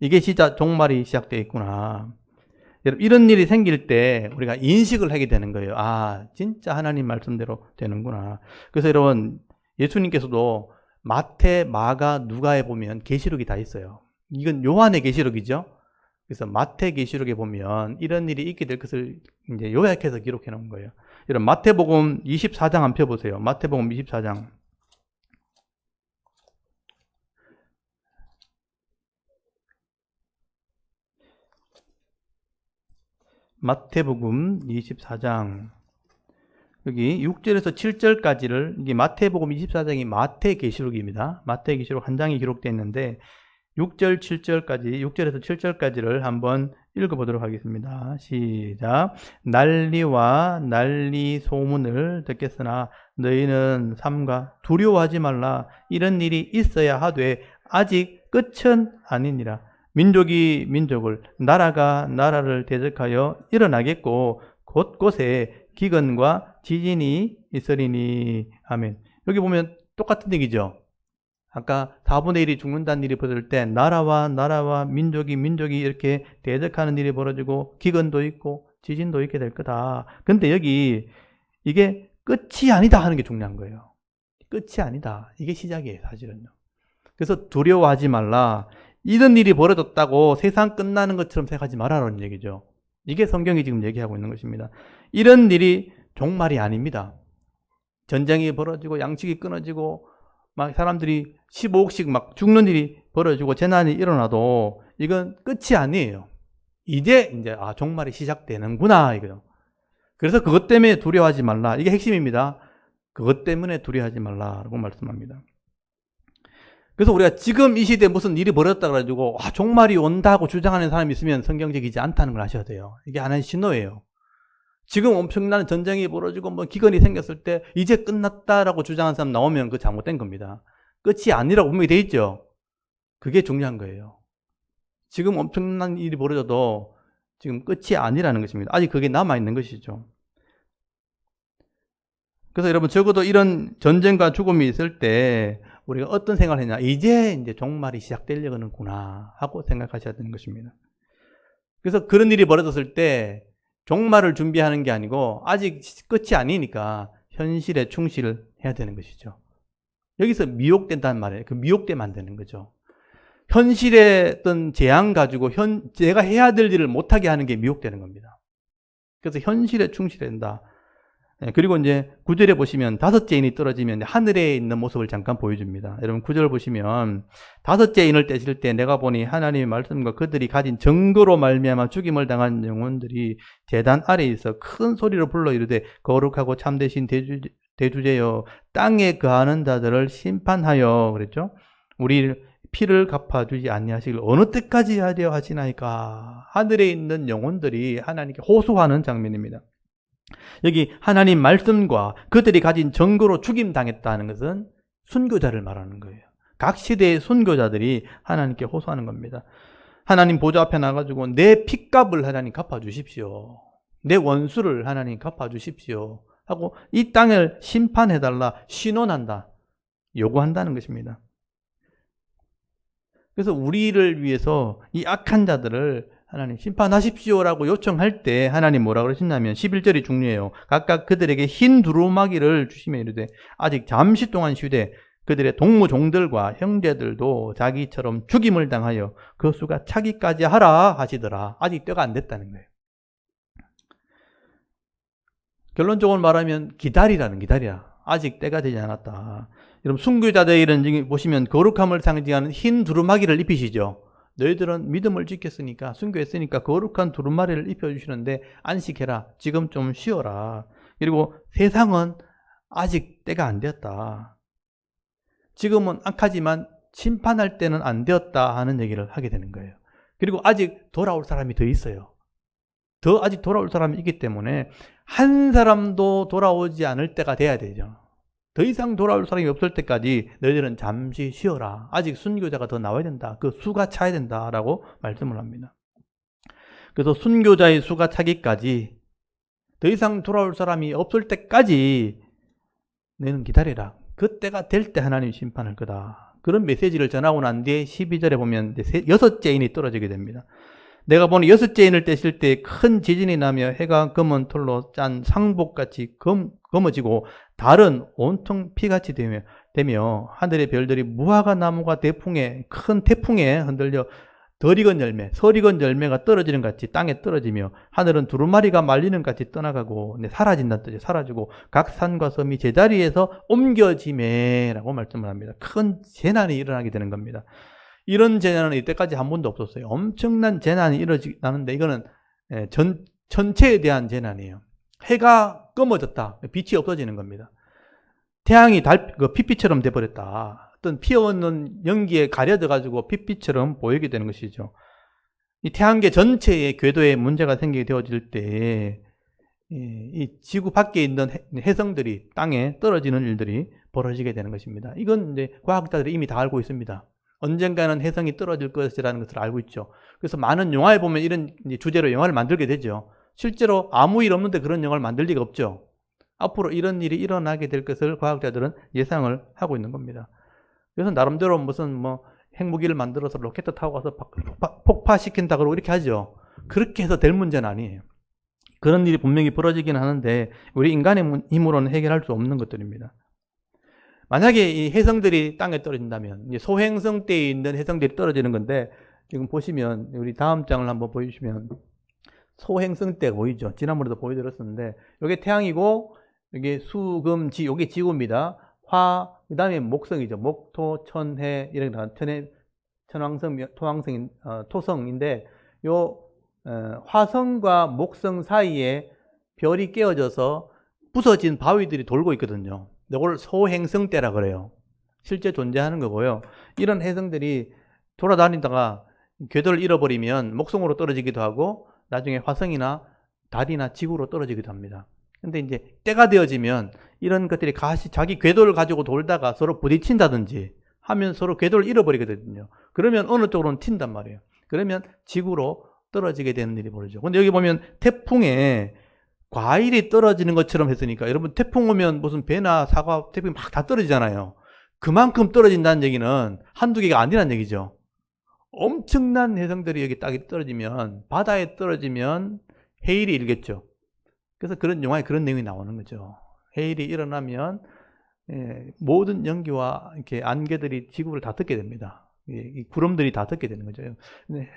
이게 진짜 종말이 시작되어 있구나. 여러분, 이런 일이 생길 때 우리가 인식을 하게 되는 거예요. 진짜 하나님 말씀대로 되는구나. 그래서 여러분, 예수님께서도 마태, 마가, 누가에 보면 계시록이 다 있어요. 이건 요한의 계시록이죠. 그래서 마태 계시록에 보면 이런 일이 있게 될 것을 이제 요약해서 기록해 놓은 거예요. 여러분, 마태복음 24장 한번 펴보세요. 마태복음 24장. 마태복음 24장. 여기 6절에서 7절까지를, 이게 마태복음 24장이 마태 계시록입니다. 마태 계시록 한 장이 기록되어 있는데 6절, 7절까지, 6절에서 7절까지를 한번 읽어보도록 하겠습니다. 시작. 난리와 난리 소문을 듣겠으나 너희는 삼가 두려워하지 말라. 이런 일이 있어야 하되 아직 끝은 아니니라. 민족이 민족을, 나라가 나라를 대적하여 일어나겠고 곳곳에 기근과 지진이 있으리니. 아멘. 여기 보면 똑같은 얘기죠. 아까 4분의 1이 죽는다는 일이 벌어질 때 나라와 민족이 이렇게 대적하는 일이 벌어지고 기근도 있고 지진도 있게 될 거다. 근데 여기 이게 끝이 아니다 하는 게 중요한 거예요. 끝이 아니다. 이게 시작이에요, 사실은요. 그래서 두려워하지 말라. 이런 일이 벌어졌다고 세상 끝나는 것처럼 생각하지 말아라는 얘기죠. 이게 성경이 지금 얘기하고 있는 것입니다. 이런 일이 종말이 아닙니다. 전쟁이 벌어지고 양식이 끊어지고 막 사람들이 15억씩 막 죽는 일이 벌어지고 재난이 일어나도 이건 끝이 아니에요. 이제 종말이 시작되는구나 이거요. 그래서 그것 때문에 두려워하지 말라. 이게 핵심입니다. 그것 때문에 두려워하지 말라라고 말씀합니다. 그래서 우리가 지금 이 시대에 무슨 일이 벌어졌다 그래가지고 종말이 온다고 주장하는 사람이 있으면 성경적이지 않다는 걸 아셔야 돼요. 이게 하나의 신호예요. 지금 엄청난 전쟁이 벌어지고 뭐 기근이 생겼을 때 이제 끝났다라고 주장하는 사람 나오면 그거 잘못된 겁니다. 끝이 아니라고 분명히 돼 있죠. 그게 중요한 거예요. 지금 엄청난 일이 벌어져도 지금 끝이 아니라는 것입니다. 아직 그게 남아있는 것이죠. 그래서 여러분, 적어도 이런 전쟁과 죽음이 있을 때 우리가 어떤 생각을 했냐, 이제 종말이 시작되려는구나 하고 생각하셔야 되는 것입니다. 그래서 그런 일이 벌어졌을 때 종말을 준비하는 게 아니고 아직 끝이 아니니까 현실에 충실을 해야 되는 것이죠. 여기서 미혹된다는 말이에요. 그 미혹되면 안 되는 거죠. 현실의 어떤 재앙 가지고 제가 해야 될 일을 못하게 하는 게 미혹되는 겁니다. 그래서 현실에 충실해야 된다. 그리고 이제 9절에 보시면 5째 인이 떨어지면 하늘에 있는 모습을 잠깐 보여줍니다. 여러분 9절 보시면 5째 인을 떼실 때 내가 보니 하나님의 말씀과 그들이 가진 증거로 말미암아 죽임을 당한 영혼들이 제단 아래에 있어 큰 소리로 불러 이르되 거룩하고 참되신 대주제여 땅에 거하는 자들을 심판하여 그랬죠. 우리 피를 갚아주지 아니하시길 어느 때까지 하려 하시나이까. 하늘에 있는 영혼들이 하나님께 호소하는 장면입니다. 여기 하나님 말씀과 그들이 가진 증거로 죽임당했다는 것은 순교자를 말하는 거예요. 각 시대의 순교자들이 하나님께 호소하는 겁니다. 하나님 보좌 앞에 나가지고 내 핏값을 하나님 갚아주십시오. 내 원수를 하나님 갚아주십시오. 하고 이 땅을 심판해달라, 신원한다, 요구한다는 것입니다. 그래서 우리를 위해서 이 악한 자들을 하나님 심판하십시오라고 요청할 때 하나님 뭐라고 그러시냐면 11절이 중요해요. 각각 그들에게 흰 두루마기를 주시며 이르되 아직 잠시 동안 쉬되 그들의 동무종들과 형제들도 자기처럼 죽임을 당하여 그 수가 차기까지 하라 하시더라. 아직 때가 안 됐다는 거예요. 결론적으로 말하면 기다리라. 아직 때가 되지 않았다. 여러분 순교자들은 보시면 거룩함을 상징하는 흰 두루마기를 입히시죠. 너희들은 믿음을 지켰으니까 순교했으니까 거룩한 두루마리를 입혀주시는데 안식해라. 지금 좀 쉬어라. 그리고 세상은 아직 때가 안 되었다. 지금은 악하지만 심판할 때는 안 되었다 하는 얘기를 하게 되는 거예요. 그리고 아직 돌아올 사람이 더 있어요. 아직 돌아올 사람이 있기 때문에 한 사람도 돌아오지 않을 때가 돼야 되죠. 더 이상 돌아올 사람이 없을 때까지 너희들은 잠시 쉬어라. 아직 순교자가 더 나와야 된다. 그 수가 차야 된다라고 말씀을 합니다. 그래서 순교자의 수가 차기까지 더 이상 돌아올 사람이 없을 때까지 너희는 기다리라. 그때가 될 때 하나님이 심판할 거다. 그런 메시지를 전하고 난 뒤에 12절에 보면 6째 인이 떨어지게 됩니다. 내가 보니 6째 인을 떼실 때 큰 지진이 나며 해가 검은 털로 짠 상복같이 검어지고 달은 온통 피같이 되며 하늘의 별들이 무화과 나무가 큰 태풍에 흔들려 설익은 열매가 떨어지는 같이 땅에 떨어지며 하늘은 두루마리가 말리는 같이 떠나가고 사라진다는 뜻이에요. 사라지고 각 산과 섬이 제자리에서 옮겨지매라고 말씀을 합니다. 큰 재난이 일어나게 되는 겁니다. 이런 재난은 이때까지 한 번도 없었어요. 엄청난 재난이 일어나는데 이거는 전체에 대한 재난이에요. 해가 검어졌다. 빛이 없어지는 겁니다. 태양이 핏빛처럼 돼버렸다. 어떤 피어오는 연기에 가려져가지고 핏빛처럼 보이게 되는 것이죠. 이 태양계 전체의 궤도에 문제가 생기게 되어질 때 이 지구 밖에 있는 해성들이 땅에 떨어지는 일들이 벌어지게 되는 것입니다. 이건 이제 과학자들이 이미 다 알고 있습니다. 언젠가는 해성이 떨어질 것이라는 것을 알고 있죠. 그래서 많은 영화에 보면 이런 주제로 영화를 만들게 되죠. 실제로 아무 일 없는데 그런 영화를 만들 리가 없죠. 앞으로 이런 일이 일어나게 될 것을 과학자들은 예상을 하고 있는 겁니다. 그래서 나름대로 무슨 핵무기를 만들어서 로켓 타고 가서 폭파시킨다 그러고 이렇게 하죠. 그렇게 해서 될 문제는 아니에요. 그런 일이 분명히 벌어지긴 하는데 우리 인간의 힘으로는 해결할 수 없는 것들입니다. 만약에 이 해성들이 땅에 떨어진다면 소행성 때에 있는 해성들이 떨어지는 건데 지금 보시면 우리 다음 장을 한번 보여주시면 소행성 때 보이죠. 지난번에도 보여드렸었는데 이게 태양이고 이게 수, 금, 지, 이게 지구입니다. 화, 그 다음에 목성이죠. 목, 토, 천, 해, 이런 천왕성, 토왕성, 토성인데 요 화성과 목성 사이에 별이 깨어져서 부서진 바위들이 돌고 있거든요. 이걸 소행성대라 그래요. 실제 존재하는 거고요. 이런 해성들이 돌아다니다가 궤도를 잃어버리면 목성으로 떨어지기도 하고 나중에 화성이나 달이나 지구로 떨어지기도 합니다. 근데 이제 때가 되어지면 이런 것들이 자기 궤도를 가지고 돌다가 서로 부딪힌다든지 하면 서로 궤도를 잃어버리거든요. 그러면 어느 쪽으로는 튄단 말이에요. 그러면 지구로 떨어지게 되는 일이 벌어지죠. 근데 여기 보면 태풍에 과일이 떨어지는 것처럼 했으니까 여러분 태풍 오면 무슨 배나 사과, 태풍이 막 다 떨어지잖아요. 그만큼 떨어진다는 얘기는 한두 개가 아니란 얘기죠. 엄청난 해성들이 여기 딱 떨어지면 바다에 떨어지면 해일이 일겠죠. 그래서 그런 영화에 그런 내용이 나오는 거죠. 해일이 일어나면 모든 연기와 이렇게 안개들이 지구를 다 덮게 됩니다. 이 구름들이 다 덮게 되는 거죠.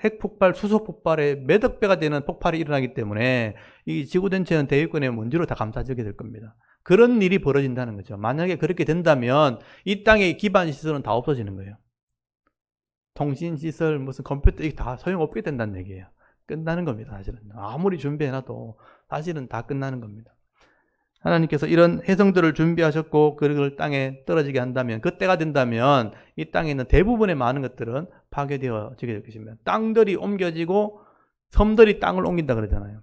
핵폭발, 수소폭발에 몇억 배가 되는 폭발이 일어나기 때문에 이 지구 전체는 대기권의 먼지로 다 감싸지게 될 겁니다. 그런 일이 벌어진다는 거죠. 만약에 그렇게 된다면 이 땅의 기반 시설은 다 없어지는 거예요. 통신시설, 무슨 컴퓨터 이게 다 소용없게 된다는 얘기예요. 끝나는 겁니다. 사실은 아무리 준비해놔도 사실은 다 끝나는 겁니다. 하나님께서 이런 해성들을 준비하셨고 그걸 땅에 떨어지게 한다면 그때가 된다면 이 땅에 있는 대부분의 많은 것들은 파괴되어지게 될 것입니다. 땅들이 옮겨지고 섬들이 땅을 옮긴다 그러잖아요.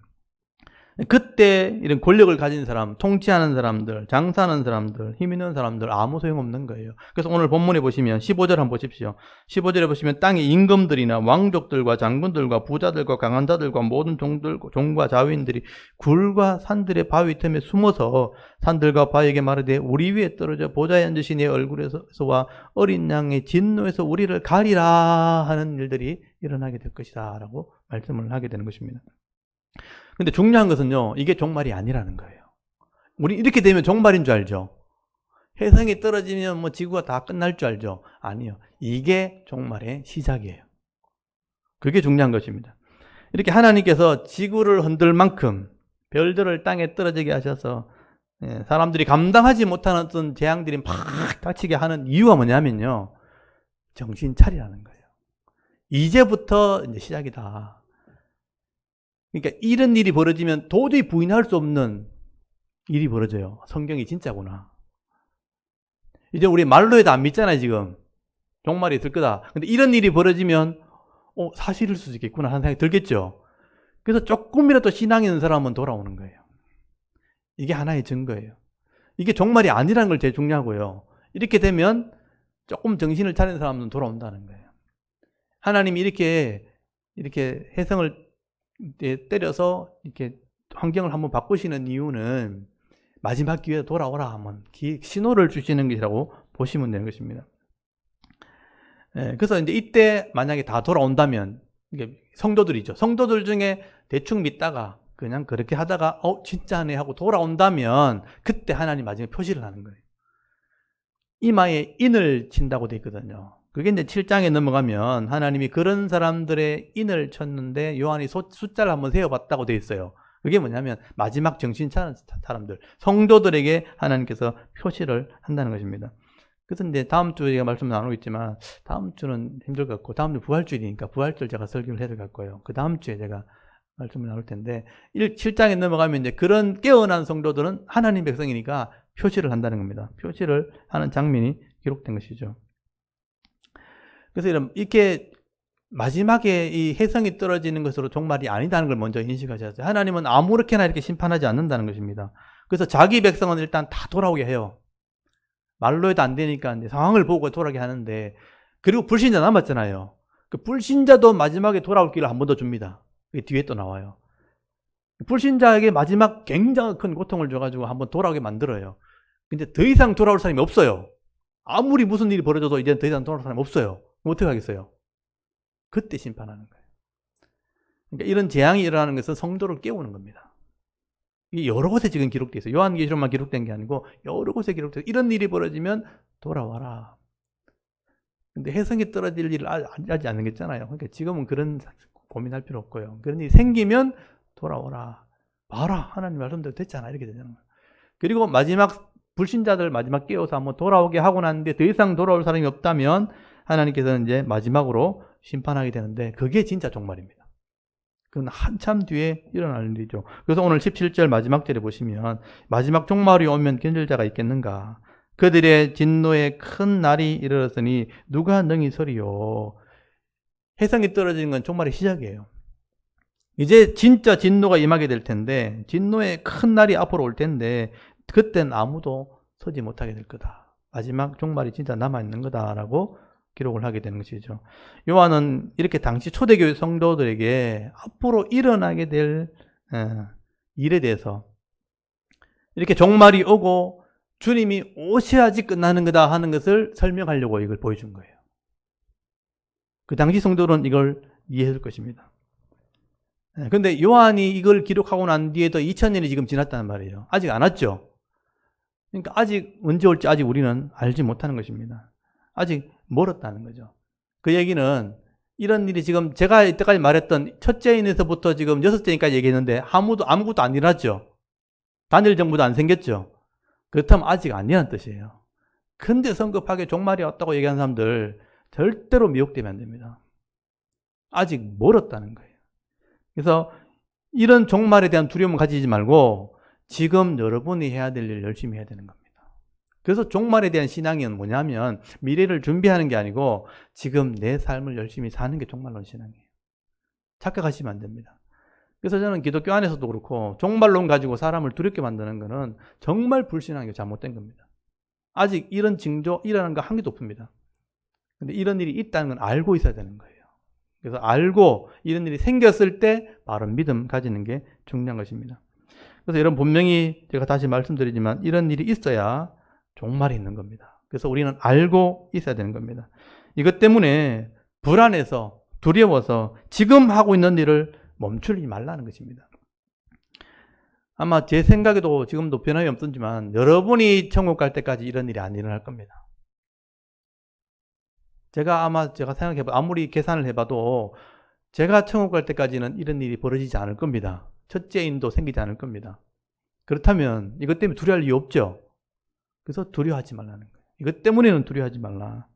그때 이런 권력을 가진 사람, 통치하는 사람들, 장사하는 사람들, 힘 있는 사람들 아무 소용없는 거예요. 그래서 오늘 본문에 보시면 15절 한번 보십시오. 15절에 보시면 땅의 임금들이나 왕족들과 장군들과 부자들과 강한 자들과 모든 종과 자위인들이 굴과 산들의 바위 틈에 숨어서 산들과 바위에게 말하되 우리 위에 떨어져 보좌에 앉으신 이 얼굴에서와 어린 양의 진노에서 우리를 가리라 하는 일들이 일어나게 될 것이다 라고 말씀을 하게 되는 것입니다. 근데 중요한 것은요, 이게 종말이 아니라는 거예요. 우리 이렇게 되면 종말인 줄 알죠? 혜성이 떨어지면 뭐 지구가 다 끝날 줄 알죠? 아니요. 이게 종말의 시작이에요. 그게 중요한 것입니다. 이렇게 하나님께서 지구를 흔들 만큼 별들을 땅에 떨어지게 하셔서 사람들이 감당하지 못하는 어떤 재앙들이 막 닥치게 하는 이유가 뭐냐면요. 정신 차리라는 거예요. 이제부터 이제 시작이다. 그러니까 이런 일이 벌어지면 도저히 부인할 수 없는 일이 벌어져요. 성경이 진짜구나. 이제 우리 말로 해도 안 믿잖아요, 지금. 종말이 있을 거다. 근데 이런 일이 벌어지면 사실일 수도 있겠구나 하는 생각이 들겠죠. 그래서 조금이라도 신앙이 있는 사람은 돌아오는 거예요. 이게 하나의 증거예요. 이게 종말이 아니라는 걸 제일 중요하고요. 이렇게 되면 조금 정신을 차리는 사람은 돌아온다는 거예요. 하나님이 이렇게 혜성을 때려서 이렇게 환경을 한번 바꾸시는 이유는 마지막 기회에 돌아오라 하면 신호를 주시는 것이라고 보시면 되는 것입니다. 그래서 이제 이때 만약에 다 돌아온다면 성도들이죠. 성도들 중에 대충 믿다가 그냥 그렇게 하다가 진짜네 하고 돌아온다면 그때 하나님 마지막에 표시를 하는 거예요. 이마에 인을 친다고 되어 있거든요. 그게 이제 7장에 넘어가면 하나님이 그런 사람들의 인을 쳤는데 요한이 숫자를 한번 세어봤다고 되어 있어요. 그게 뭐냐면 마지막 정신 차린 사람들, 성도들에게 하나님께서 표시를 한다는 것입니다. 그래서 이제 다음 주에 제가 말씀 나누고 있지만 다음 주는 힘들 것 같고 다음 주 부활주일이니까 부활절 제가 설교를 해야 될 것 같고요. 그 다음 주에 제가 말씀을 나눌 텐데 7장에 넘어가면 이제 그런 깨어난 성도들은 하나님 백성이니까 표시를 한다는 겁니다. 표시를 하는 장면이 기록된 것이죠. 그래서 이렇게 마지막에 이 혜성이 떨어지는 것으로 종말이 아니다는 걸 먼저 인식하셔야 돼요. 하나님은 아무렇게나 이렇게 심판하지 않는다는 것입니다. 그래서 자기 백성은 일단 다 돌아오게 해요. 말로 해도 안 되니까 이제 상황을 보고 돌아오게 하는데, 그리고 불신자 남았잖아요. 그 불신자도 마지막에 돌아올 길을 한 번 더 줍니다. 그게 뒤에 또 나와요. 불신자에게 마지막 굉장히 큰 고통을 줘가지고 한번 돌아오게 만들어요. 근데 더 이상 돌아올 사람이 없어요. 아무리 무슨 일이 벌어져도 이제 더 이상 돌아올 사람이 없어요. 그럼 어떻게 하겠어요? 그때 심판하는 거예요. 그러니까 이런 재앙이 일어나는 것은 성도를 깨우는 겁니다. 이게 여러 곳에 지금 기록되어 있어요. 요한계시록만 기록된 게 아니고 여러 곳에 기록되어 있어요. 이런 일이 벌어지면 돌아와라. 근데 혜성이 떨어질 일을 하지 않겠잖아요. 그러니까 지금은 그런 고민할 필요 없고요. 그런 일이 생기면 돌아오라. 봐라. 하나님 말씀대로 됐잖아. 이렇게 되잖아요. 그리고 마지막 불신자들 마지막 깨워서 한번 돌아오게 하고 났는데 더 이상 돌아올 사람이 없다면 하나님께서는 이제 마지막으로 심판하게 되는데 그게 진짜 종말입니다. 그건 한참 뒤에 일어날 일이죠. 그래서 오늘 17절 마지막 절에 보시면 마지막 종말이 오면 견딜 자가 있겠는가? 그들의 진노의 큰 날이 이르렀으니 누가 능히 서리요? 혜성이 떨어지는 건 종말의 시작이에요. 이제 진짜 진노가 임하게 될 텐데 진노의 큰 날이 앞으로 올 텐데 그땐 아무도 서지 못하게 될 거다. 마지막 종말이 진짜 남아있는 거다라고 기록을 하게 되는 것이죠. 요한은 이렇게 당시 초대교회 성도들에게 앞으로 일어나게 될 일에 대해서 이렇게 종말이 오고 주님이 오셔야지 끝나는 거다 하는 것을 설명하려고 이걸 보여준 거예요. 그 당시 성도는 이걸 이해할 것입니다. 그런데 요한이 이걸 기록하고 난 뒤에도 2000년이 지금 지났다는 말이에요. 아직 안 왔죠. 그러니까 아직 언제 올지 아직 우리는 알지 못하는 것입니다. 아직 멀었다는 거죠. 그 얘기는 이런 일이 지금 제가 이때까지 말했던 첫째 인에서부터 지금 여섯째인까지 얘기했는데 아무것도 안 일어났죠. 단일 정부도 안 생겼죠. 그렇다면 아직 안 일어난 뜻이에요. 근데 성급하게 종말이 왔다고 얘기하는 사람들 절대로 미혹되면 안 됩니다. 아직 멀었다는 거예요. 그래서 이런 종말에 대한 두려움을 가지지 말고 지금 여러분이 해야 될 일 열심히 해야 되는 겁니다. 그래서 종말에 대한 신앙이 뭐냐면 미래를 준비하는 게 아니고 지금 내 삶을 열심히 사는 게 종말론 신앙이에요. 착각하시면 안 됩니다. 그래서 저는 기독교 안에서도 그렇고 종말론 가지고 사람을 두렵게 만드는 거는 정말 불신앙이 잘못된 겁니다. 아직 이런 징조 일어나는 거 한 개도 없습니다. 근데 이런 일이 있다는 건 알고 있어야 되는 거예요. 그래서 알고 이런 일이 생겼을 때 바른 믿음 가지는 게 중요한 것입니다. 그래서 여러분 분명히 제가 다시 말씀드리지만 이런 일이 있어야 종말이 있는 겁니다. 그래서 우리는 알고 있어야 되는 겁니다. 이것 때문에 불안해서 두려워서 지금 하고 있는 일을 멈추지 말라는 것입니다. 아마 제 생각에도 지금도 변함이 없었지만 여러분이 천국 갈 때까지 이런 일이 안 일어날 겁니다. 제가 생각해봐 아무리 계산을 해봐도 제가 천국 갈 때까지는 이런 일이 벌어지지 않을 겁니다. 첫째인도 생기지 않을 겁니다. 그렇다면 이것 때문에 두려워할 이유 없죠. 그래서 두려워하지 말라는 거예요. 이것 때문에는 두려워하지 말라.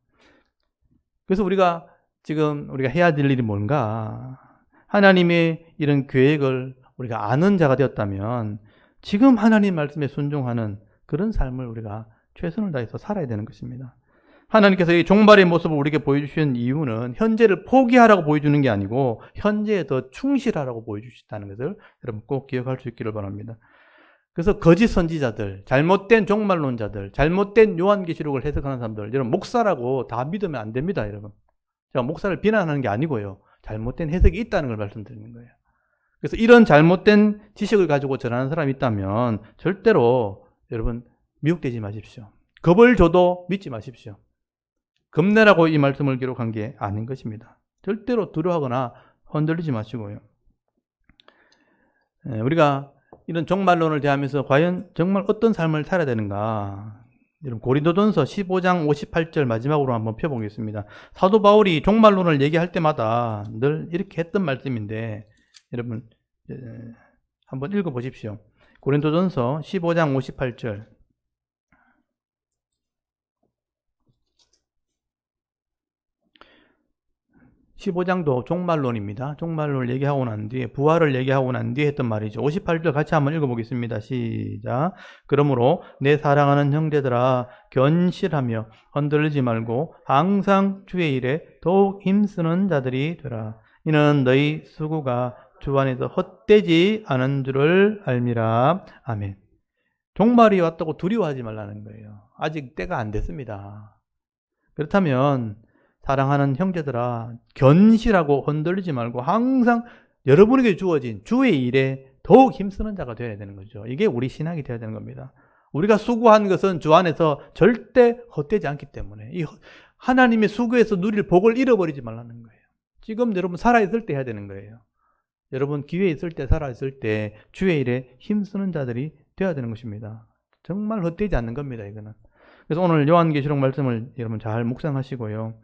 그래서 우리가 해야 될 일이 뭔가? 하나님의 이런 계획을 우리가 아는 자가 되었다면 지금 하나님 말씀에 순종하는 그런 삶을 우리가 최선을 다해서 살아야 되는 것입니다. 하나님께서 이 종말의 모습을 우리에게 보여주신 이유는 현재를 포기하라고 보여주는 게 아니고 현재에 더 충실하라고 보여주셨다는 것을 여러분 꼭 기억할 수 있기를 바랍니다. 그래서 거짓 선지자들, 잘못된 종말론자들, 잘못된 요한계시록을 해석하는 사람들, 여러분 목사라고 다 믿으면 안 됩니다, 여러분. 제가 목사를 비난하는 게 아니고요. 잘못된 해석이 있다는 걸 말씀드리는 거예요. 그래서 이런 잘못된 지식을 가지고 전하는 사람이 있다면 절대로 여러분 미혹되지 마십시오. 겁을 줘도 믿지 마십시오. 겁내라고 이 말씀을 기록한 게 아닌 것입니다. 절대로 두려워하거나 흔들리지 마시고요. 우리가 이런 종말론을 대하면서 과연 정말 어떤 삶을 살아야 되는가? 여러분 고린도전서 15장 58절 마지막으로 한번 펴보겠습니다. 사도 바울이 종말론을 얘기할 때마다 늘 이렇게 했던 말씀인데 여러분 한번 읽어보십시오. 고린도전서 15장 58절 15장도 종말론입니다. 종말론을 얘기하고 난 뒤에 부활을 얘기하고 난 뒤에 했던 말이죠. 58절 같이 한번 읽어보겠습니다. 시작. 그러므로 내 사랑하는 형제들아 견실하며 흔들리지 말고 항상 주의 일에 더욱 힘쓰는 자들이 되라. 이는 너희 수고가 주 안에서 헛되지 않은 줄을 알미라. 아멘. 종말이 왔다고 두려워하지 말라는 거예요. 아직 때가 안 됐습니다. 그렇다면 사랑하는 형제들아 견실하고 흔들리지 말고 항상 여러분에게 주어진 주의 일에 더욱 힘쓰는 자가 되어야 되는 거죠. 이게 우리 신앙이 되어야 되는 겁니다. 우리가 수고한 것은 주 안에서 절대 헛되지 않기 때문에 이 하나님의 수고에서 누릴 복을 잃어버리지 말라는 거예요. 지금 여러분 살아있을 때 해야 되는 거예요. 여러분 기회에 있을 때 살아있을 때 주의 일에 힘쓰는 자들이 되어야 되는 것입니다. 정말 헛되지 않는 겁니다. 이거는. 그래서 오늘 요한계시록 말씀을 여러분 잘 묵상하시고요.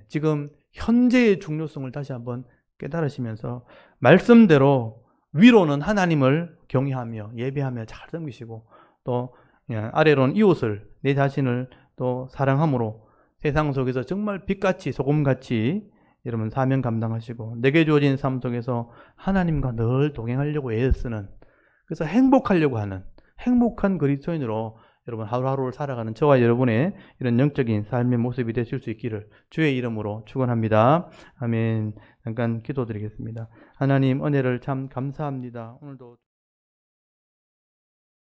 지금 현재의 중요성을 다시 한번 깨달으시면서 말씀대로 위로는 하나님을 경외하며 예배하며 잘 섬기시고 또 아래로는 이웃을 내 자신을 또 사랑함으로 세상 속에서 정말 빛같이 소금같이 여러분 사명 감당하시고 내게 주어진 삶 속에서 하나님과 늘 동행하려고 애쓰는 그래서 행복하려고 하는 행복한 그리스도인으로 여러분 하루하루를 살아가는 저와 여러분의 이런 영적인 삶의 모습이 되실 수 있기를 주의 이름으로 축원합니다. 아멘. 잠깐 기도드리겠습니다. 하나님 은혜를 참 감사합니다. 오늘도